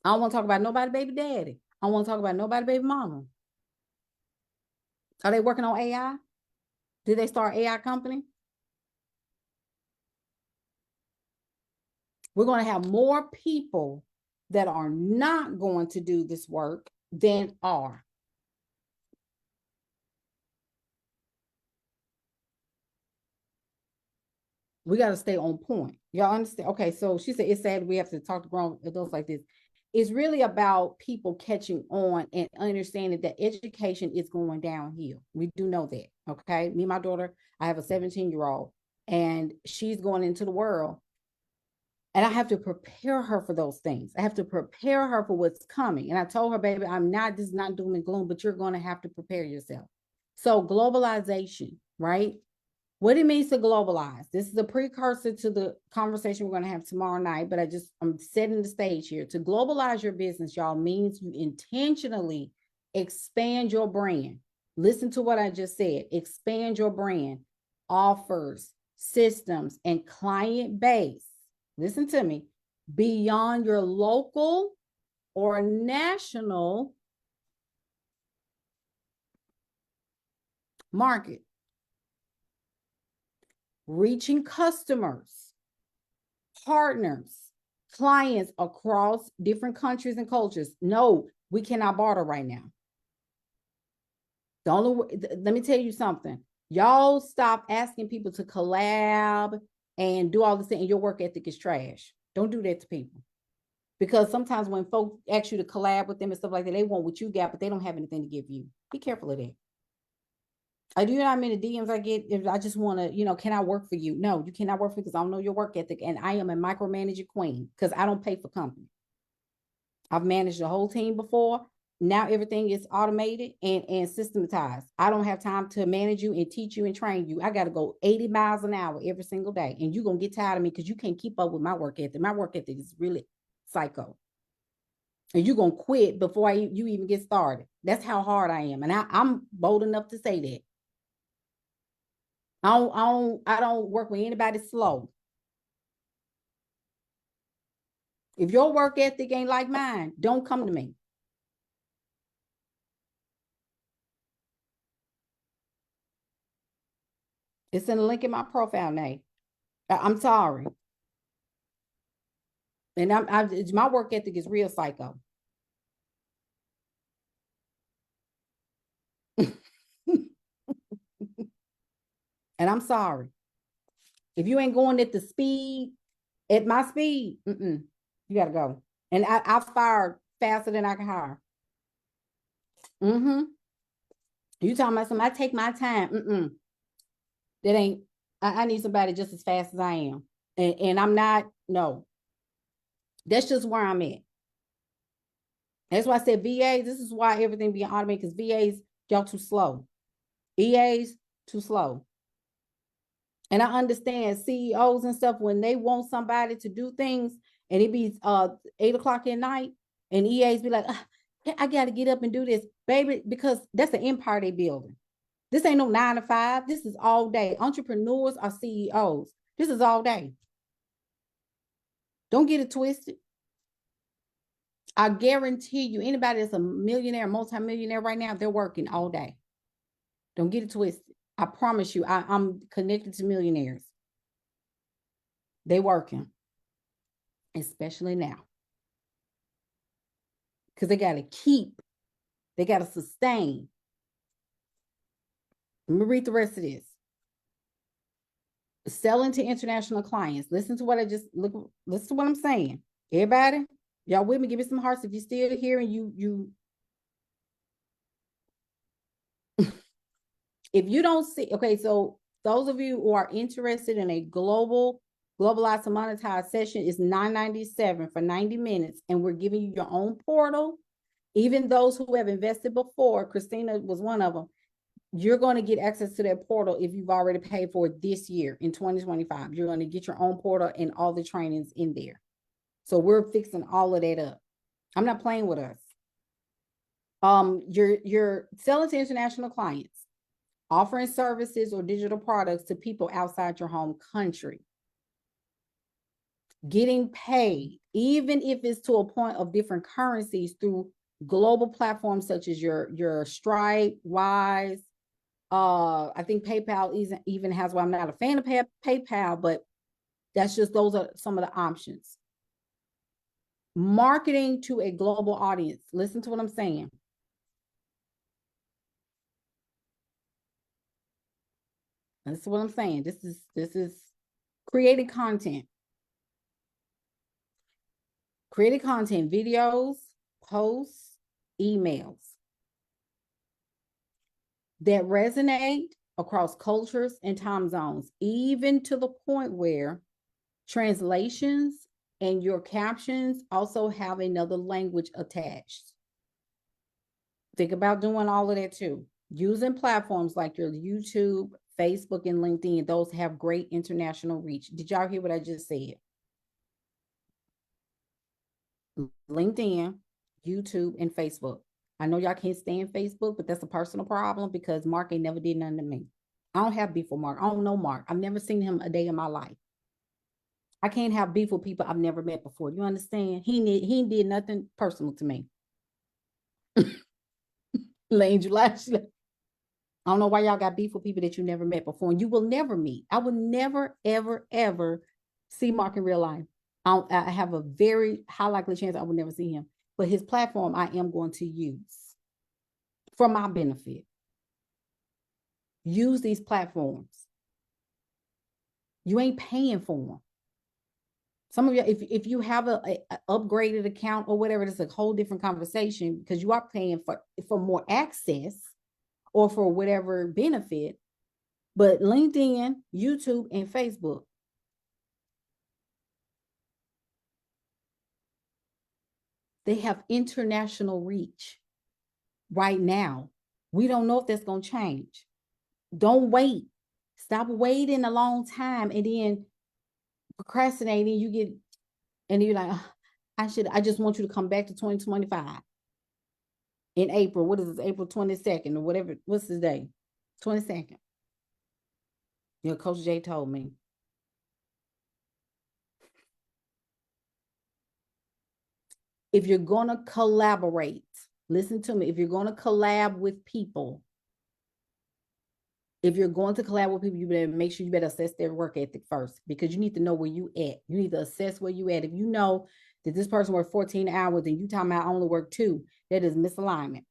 I don't want to talk about nobody baby daddy. I don't want to talk about nobody baby mama. Are they working on AI? Did they start AI company? We're going to have more people that are not going to do this work than are. We got to stay on point. Y'all understand? Okay, so she said it's sad we have to talk to grown adults like this. It's really about people catching on and understanding that education is going downhill. We do know that. Okay. Me and my daughter, I have a 17-year-old and she's going into the world. And I have to prepare her for those things. I have to prepare her for what's coming. And I told her, baby, this is not doom and gloom, but you're going to have to prepare yourself. So globalization, right? What it means to globalize. This is a precursor to the conversation we're going to have tomorrow night, but I'm setting the stage here. To globalize your business, y'all, means you intentionally expand your brand. Listen to what I just said. Expand your brand, offers, systems, and client base. Listen to me. Beyond your local or national market. Reaching customers, partners, clients across different countries and cultures. No, we cannot barter right now. Let me tell you something. Y'all stop asking people to collab and do all this thing, and your work ethic is trash. Don't do that to people. Because sometimes when folks ask you to collab with them and stuff like that, they want what you got, but they don't have anything to give you. Be careful of that. I do not mean the DMs I get if I just want to, can I work for you? No, you cannot work for me because I don't know your work ethic. And I am a micromanager queen because I don't pay for company. I've managed the whole team before. Now everything is automated and systematized. I don't have time to manage you and teach you and train you. I got to go 80 miles an hour every single day. And you're going to get tired of me because you can't keep up with my work ethic. My work ethic is really psycho. And you're going to quit before you even get started. That's how hard I am. And I'm bold enough to say that. I don't work with anybody slow. If your work ethic ain't like mine, don't come to me. It's in the link in my profile name. I'm sorry. And my work ethic is real psycho. And I'm sorry. If you ain't going at the speed, at my speed, you got to go. And I fired faster than I can hire. You talking about something, I take my time. That ain't, I need somebody just as fast as I am. And I'm not, no. That's just where I'm at. That's why I said VAs, this is why everything being automated, because VAs, y'all too slow. EAs, too slow. And I understand CEOs and stuff, when they want somebody to do things and it be 8 o'clock at night and EAs be like, I got to get up and do this, baby, because that's the empire they building. This ain't no 9 to 5. This is all day. Entrepreneurs are CEOs. This is all day. Don't get it twisted. I guarantee you, anybody that's a millionaire, multimillionaire right now, they're working all day. Don't get it twisted. I promise you, I'm connected to millionaires. They working, especially now. Because they got to sustain. Let me read the rest of this. Selling to international clients. Listen to what listen to what I'm saying. Everybody, y'all with me? Give me some hearts if you're still here and you if you don't see, okay, so those of you who are interested in a globalized and monetized session is $9.97 for 90 minutes, and we're giving you your own portal. Even those who have invested before, Christina was one of them, you're going to get access to that portal if you've already paid for it this year in 2025. You're going to get your own portal and all the trainings in there. So we're fixing all of that up. I'm not playing with us. You're selling to international clients, offering services or digital products to people outside your home country, getting paid, even if it's to a point of different currencies through global platforms such as your Stripe, Wise. I think PayPal even has, well, I'm not a fan of PayPal, but that's just, those are some of the options. Marketing to a global audience. Listen to what I'm saying. This is what I'm saying. This is creating content. Creating content, videos, posts, emails that resonate across cultures and time zones, even to the point where translations and your captions also have another language attached. Think about doing all of that too. Using platforms like your YouTube, Facebook, and LinkedIn. Those have great international reach. Did y'all hear what I just said? LinkedIn, YouTube, and Facebook. I know y'all can't stand Facebook, but that's a personal problem because Mark ain't never did nothing to me. I don't have beef with Mark. I don't know Mark. I've never seen him a day in my life. I can't have beef with people I've never met before. You understand? He did nothing personal to me. Lane July. I don't know why y'all got beef with people that you never met before, and you will never meet. I would never, ever, ever see Mark in real life. I have a very high likely chance I will never see him, but his platform I am going to use for my benefit. Use these platforms. You ain't paying for them. Some of you, if you have a upgraded account or whatever, it's a whole different conversation because you are paying for more access or for whatever benefit. But LinkedIn, YouTube, and Facebook, they have international reach right now. We don't know if that's going to change. Don't wait. Stop waiting a long time and then procrastinating. You get, and you're like, oh, I just want you to come back to 2025 in April. What is this? April 22nd or whatever. What's the day? 22nd. You know, Coach Jay told me. If you're going to collaborate, listen to me. If you're going to collab with people, you better make sure you better assess their work ethic first, because you need to know where you at. You need to assess where you at. If you know that this person worked 14 hours and you talking about I only work 2, that is misalignment.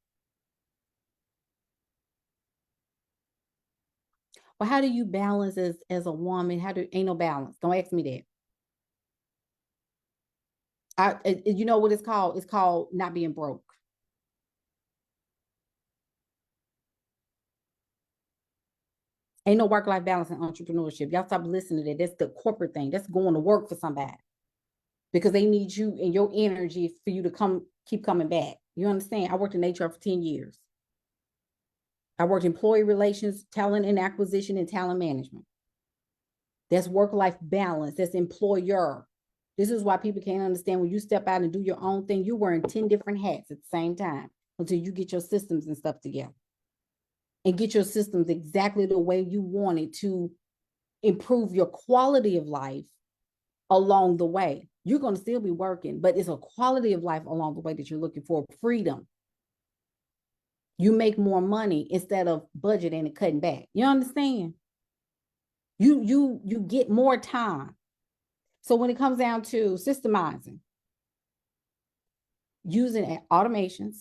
Well, how do you balance as a woman? Ain't no balance. Don't ask me that. You know what it's called? It's called not being broke. Ain't no work-life balance in entrepreneurship. Y'all stop listening to that. That's the corporate thing. That's going to work for somebody because they need you and your energy for you to keep coming back. You understand? I worked in HR for 10 years. I worked employee relations, talent and acquisition, and talent management. That's work-life balance. That's employer. This is why people can't understand when you step out and do your own thing, you're wearing 10 different hats at the same time until you get your systems and stuff together. And get your systems exactly the way you want it to improve your quality of life along the way. You're going to still be working, but it's a quality of life along the way that you're looking for. Freedom. You make more money instead of budgeting and cutting back. You understand? You get more time. So when it comes down to systemizing, using automations,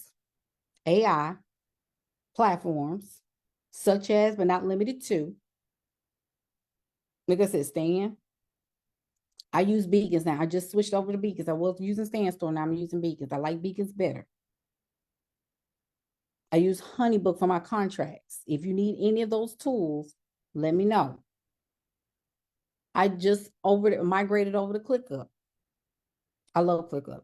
AI platforms, such as, but not limited to, like I said, Stan. I use Beacons now. I just switched over to Beacons. I was using Stan Store, now I'm using Beacons. I like Beacons better. I use Honeybook for my contracts. If you need any of those tools, let me know. I just migrated over to ClickUp. I love ClickUp.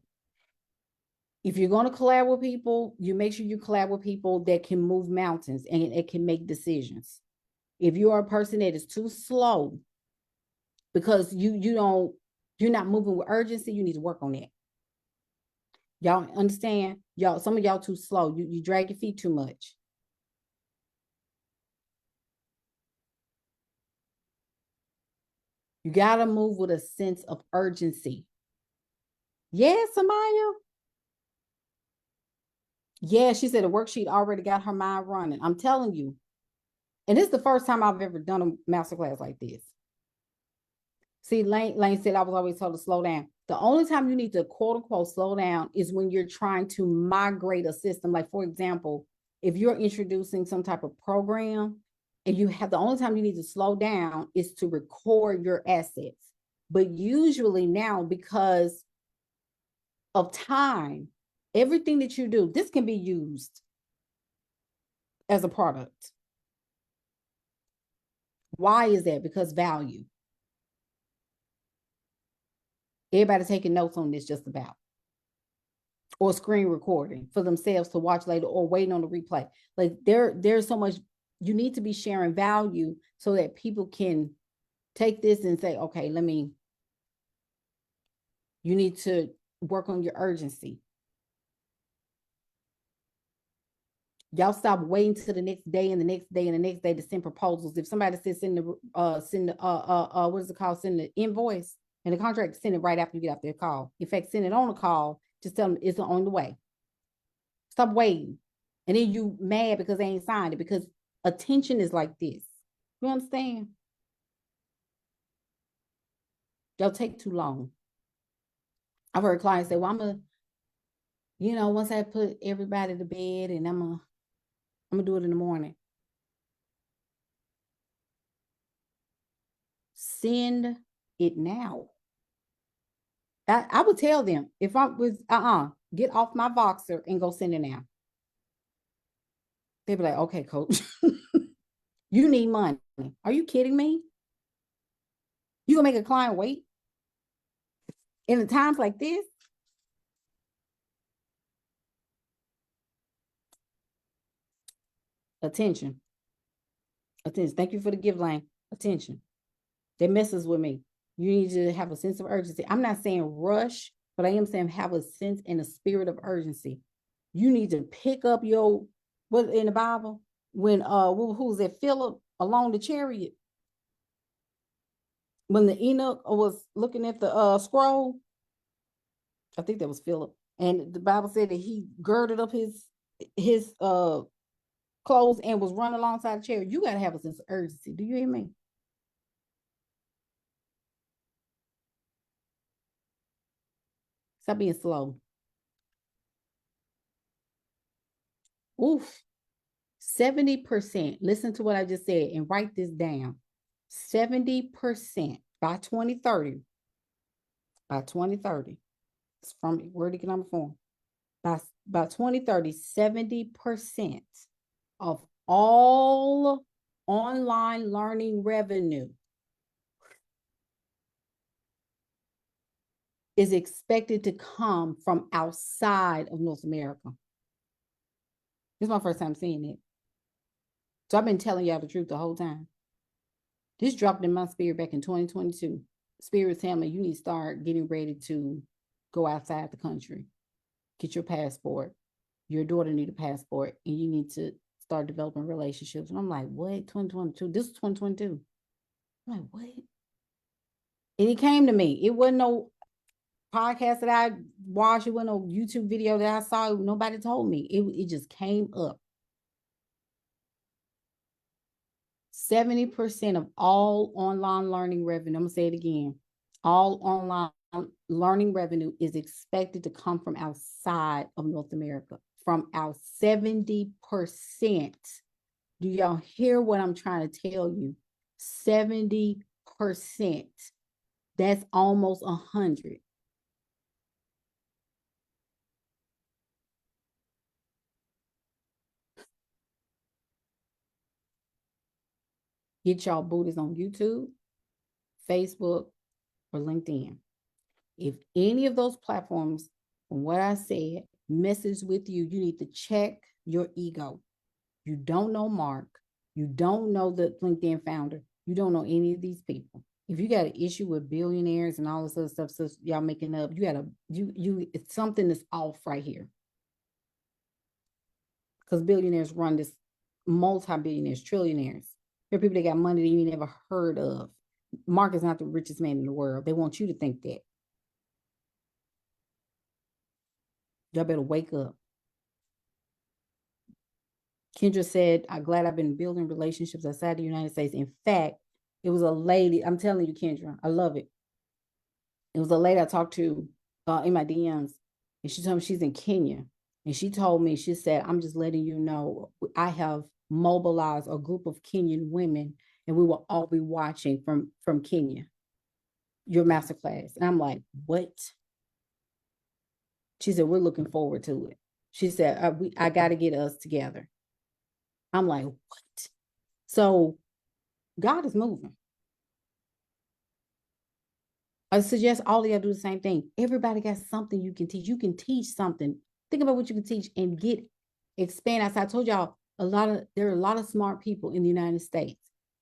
If you're going to collab with people, you make sure you collab with people that can move mountains and it can make decisions. If you are a person that is too slow because you're not moving with urgency, you need to work on that. Y'all understand? Y'all, some of y'all too slow. You drag your feet too much. You gotta move with a sense of urgency. Yes, Amaya. Yeah, she said the worksheet already got her mind running. I'm telling you. And this is the first time I've ever done a masterclass like this. See, Lane said I was always told to slow down. The only time you need to quote unquote slow down is when you're trying to migrate a system. Like, for example, if you're introducing some type of program and the only time you need to slow down is to record your assets. But usually now, because of time, everything that you do, this can be used as a product. Why is that? Because value. Everybody taking notes on this just about. Or screen recording for themselves to watch later or waiting on the replay. Like there's so much, you need to be sharing value so that people can take this and say, okay, you need to work on your urgency. Y'all stop waiting till the next day and the next day and the next day to send proposals. If somebody says send the what is it called? Send the invoice and the contract, send it right after you get off their call. In fact, send it on the call. Just tell them it's on the way. Stop waiting. And then you mad because they ain't signed it, because attention is like this. You understand? They'll take too long. I've heard clients say, well, once I put everybody to bed and I'm gonna do it in the morning. Send it now. I would tell them, if I was, get off my Voxer and go send it now. They'd be like, okay, coach, you need money. Are you kidding me? You gonna make a client wait? In times like this? Attention. Thank you for the give line. Attention. That messes with me. You need to have a sense of urgency. I'm not saying rush, but I am saying have a sense and a spirit of urgency. You need to pick up what in the Bible when who's that, Philip along the chariot, when the Enoch was looking at the scroll. I think that was Philip, and the Bible said that he girded up his clothes and was running alongside the chariot. You got to have a sense of urgency. Do you hear me? Stop being slow. Oof. 70%. Listen to what I just said and write this down. 70% by 2030. By 2030. It's from Word Economic Forum. By 2030, 70% of all online learning revenue is expected to come from outside of North America. This is my first time seeing it. So I've been telling y'all the truth the whole time. This dropped in my spirit back in 2022. Spirit's telling me you need to start getting ready to go outside the country. Get your passport. Your daughter need a passport, and you need to start developing relationships. And I'm like, what? 2022? This is 2022. I'm like, what? And it came to me. It wasn't no podcast that I watched. It wasn't no YouTube video that I saw. Nobody told me. It just came up. 70% of all online learning revenue, I'm gonna say it again, all online learning revenue is expected to come from outside of North America, from our 70%. Do y'all hear what I'm trying to tell you? 70%. That's almost 100. Get y'all booties on YouTube, Facebook, or LinkedIn. If any of those platforms, from what I said, messes with you, you need to check your ego. You don't know Mark. You don't know the LinkedIn founder. You don't know any of these people. If you got an issue with billionaires and all this other stuff, so y'all making up, it's something that's off right here. Because billionaires run this, multi-billionaires, trillionaires. There are people that got money that you never heard of. Mark is not the richest man in the world. They want you to think that. Y'all better wake up. Kendra said, I'm glad I've been building relationships outside the United States. In fact, it was a lady, I'm telling you, Kendra, I love it. It was a lady I talked to in my DMs, and she told me she's in Kenya. And she told me, she said, I'm just letting you know, I have mobilized a group of Kenyan women, and we will all be watching from Kenya, your masterclass. And I'm like, what? She said, we're looking forward to it. She said, I got to get us together. I'm like, what? So God is moving. I suggest all of y'all do the same thing. Everybody got something you can teach. You can teach something. Think about what you can teach and expand outside. I told y'all there are a lot of smart people in the United States.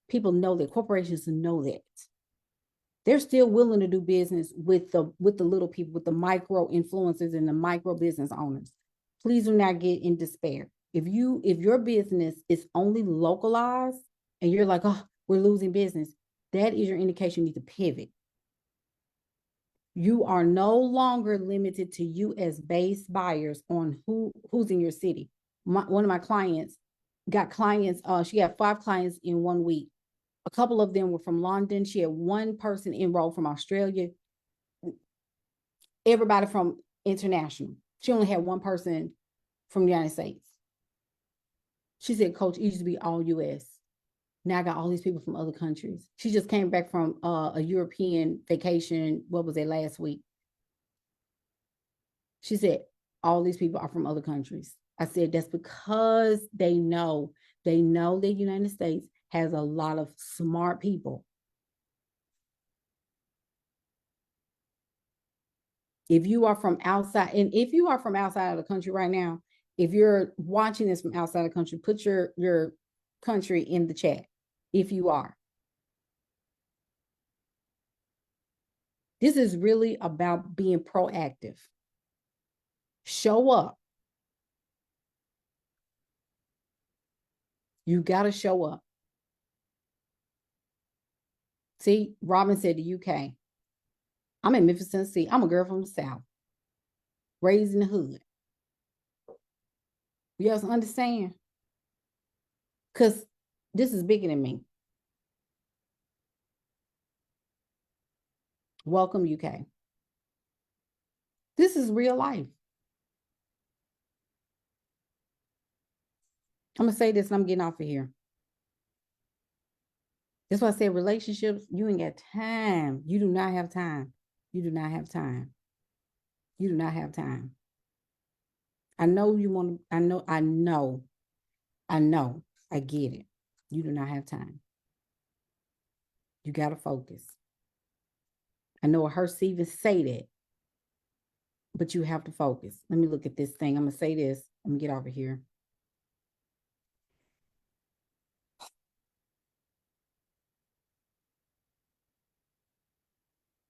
People know that, corporations know that. They're still willing to do business with the little people, with the micro influencers and the micro business owners. Please do not get in despair. If your business is only localized and you're like, oh, we're losing business, that is your indication you need to pivot. You are no longer limited to US-based buyers on who's in your city. One of my clients got clients, she got 5 clients in 1 week. A couple of them were from London. She had one person enrolled from Australia. Everybody from international. She only had one person from the United States. She said, Coach, it used to be all US. Now I got all these people from other countries. She just came back from a European vacation. What was it, last week? She said, all these people are from other countries. I said, that's because they know the United States has a lot of smart people. If you are from outside, and if you are from outside of the country right now, if you're watching this from outside the country, put your country in the chat. If you are. This is really about being proactive. Show up. You got to show up. See, Robin said the UK. I'm in Memphis, Tennessee. I'm a girl from the South, raised in the hood. You guys understand? Because this is bigger than me. Welcome, UK. This is real life. I'm going to say this and I'm getting off of here. That's why I said relationships, you ain't got time. You do not have time. You do not have time. You do not have time. I know you want to, I know, I get it. You do not have time. You got to focus. I know it hurts to even say that, but you have to focus. Let me look at this thing. I'm going to say this. Let me get over here.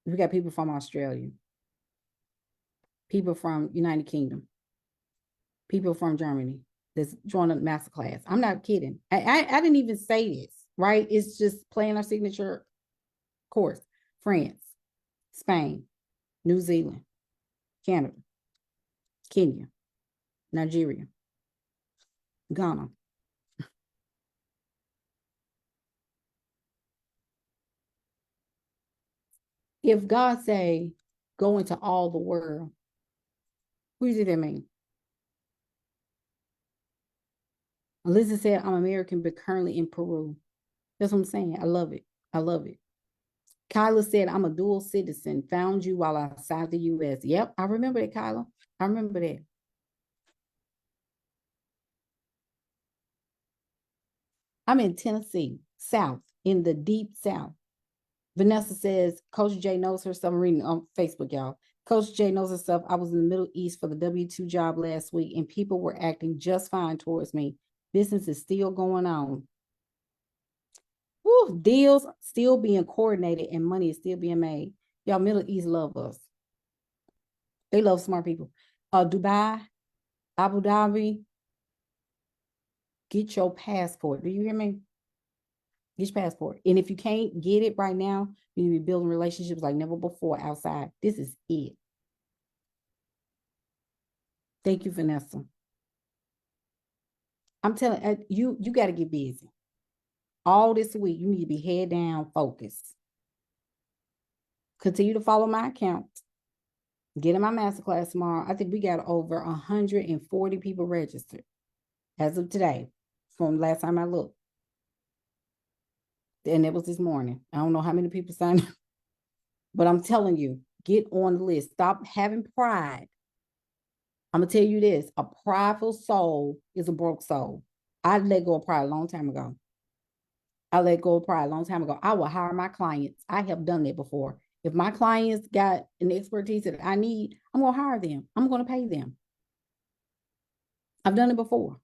We got people from Australia, people from United Kingdom, people from Germany that's joining the masterclass. I'm not kidding. I didn't even say this, right? It's just playing our signature course. France, Spain, New Zealand, Canada, Kenya, Nigeria, Ghana. If God say, go into all the world, what does that mean? Elizabeth said, I'm American, but currently in Peru. That's what I'm saying. I love it. I love it. Kyla said, I'm a dual citizen. Found you while outside the U.S. Yep, I remember that, Kyla. I remember that. I'm in Tennessee, South, in the deep South. Vanessa says, Coach J knows her stuff. I'm reading on Facebook, y'all. Coach J knows her stuff. I was in the Middle East for the W-2 job last week, and people were acting just fine towards me. Business is still going on. Woo, deals still being coordinated and money is still being made. Y'all, Middle East love us. They love smart people. Dubai, Abu Dhabi, get your passport. Do you hear me? Get your passport. And if you can't get it right now, you need to be building relationships like never before outside. This is it. Thank you, Vanessa. I'm telling you, you got to get busy. All this week, you need to be head down, focused. Continue to follow my account. Get in my masterclass tomorrow. I think we got over 140 people registered as of today from last time I looked. And it was this morning. I don't know how many people signed up, but I'm telling you, get on the list. Stop having pride. I'm going to tell you this. A prideful soul is a broke soul. I let go of pride a long time ago. I let go of pride a long time ago. I will hire my clients. I have done that before. If my clients got an expertise that I need, I'm going to hire them. I'm going to pay them. I've done it before.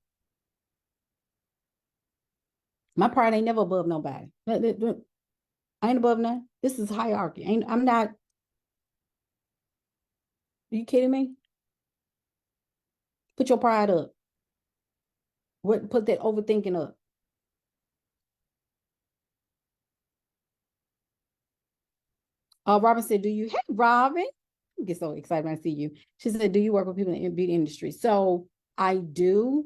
My pride ain't never above nobody. I ain't above none. This is hierarchy. I'm not. Are you kidding me? Put your pride up. Put that overthinking up. Robin said, hey, Robin. I get so excited when I see you. She said, do you work with people in the beauty industry? So I do,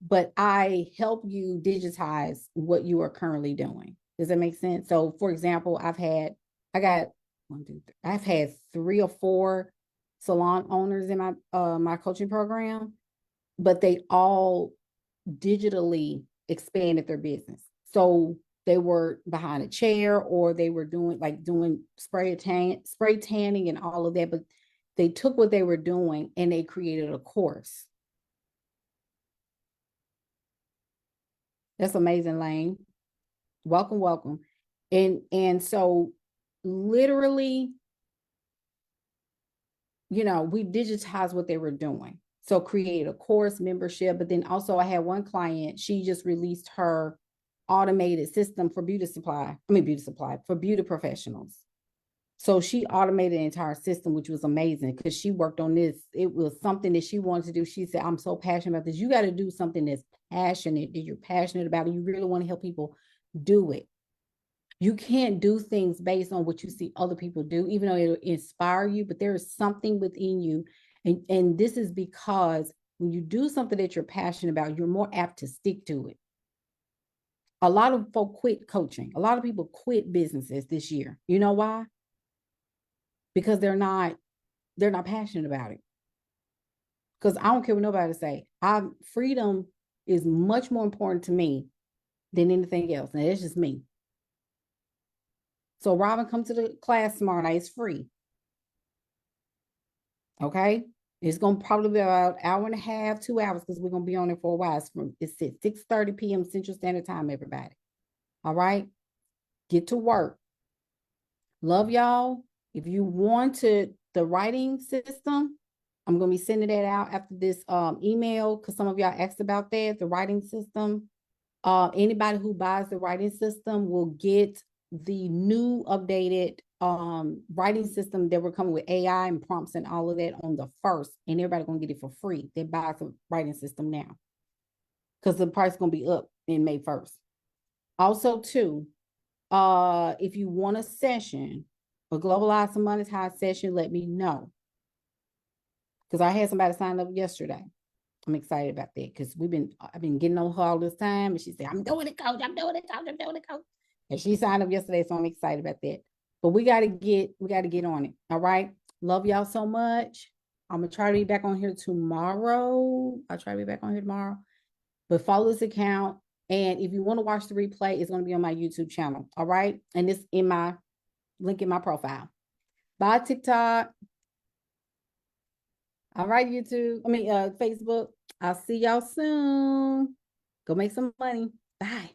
but I help you digitize what you are currently doing. Does that make sense? So for example, I've had 3 or 4 salon owners in my coaching program, but they all digitally expanded their business. So they were behind a chair, or they were doing spray tanning and all of that, but they took what they were doing and they created a course. That's amazing, Lane. Welcome, welcome. And so literally, we digitized what they were doing. So create a course membership, but then also I had one client, she just released her automated system for beauty professionals. So she automated the entire system, which was amazing because she worked on this. It was something that she wanted to do. She said, I'm so passionate about this. You got to do something that's passionate, that you're passionate about, and you really want to help people do it. You can't do things based on what you see other people do, even though it'll inspire you, but there is something within you. And this is because when you do something that you're passionate about, you're more apt to stick to it. A lot of folk quit coaching. A lot of people quit businesses this year. You know why? Because they're not passionate about it. Because I don't care what nobody say. Freedom is much more important to me than anything else. And it's just me. So Robin, come to the class tomorrow night. It's free. Okay? It's going to probably be about an hour and a half, 2 hours, because we're going to be on it for a while. It's at 6:30 p.m. Central Standard Time, everybody. All right? Get to work. Love y'all. If you want the writing system, I'm going to be sending that out after this email, because some of y'all asked about that, the writing system. Anybody who buys the writing system will get the new updated writing system that we're coming with AI and prompts and all of that on the 1st, and everybody going to get it for free. They buy the writing system now because the price is going to be up in May 1st. Also, too, if you want a session, a globalized and monetized session, let me know. Because I had somebody sign up yesterday. I'm excited about that because I've been getting on her all this time, and she said, I'm doing it, coach. I'm doing it, coach. I'm doing it, coach. And she signed up yesterday, so I'm excited about that. But we got to get on it. All right. Love y'all so much. I'm going to try to be back on here tomorrow. I'll try to be back on here tomorrow. But follow this account. And if you want to watch the replay, it's going to be on my YouTube channel. All right. And it's in my link in my profile. Bye, TikTok. All right, Facebook. I'll see y'all soon. Go make some money. Bye.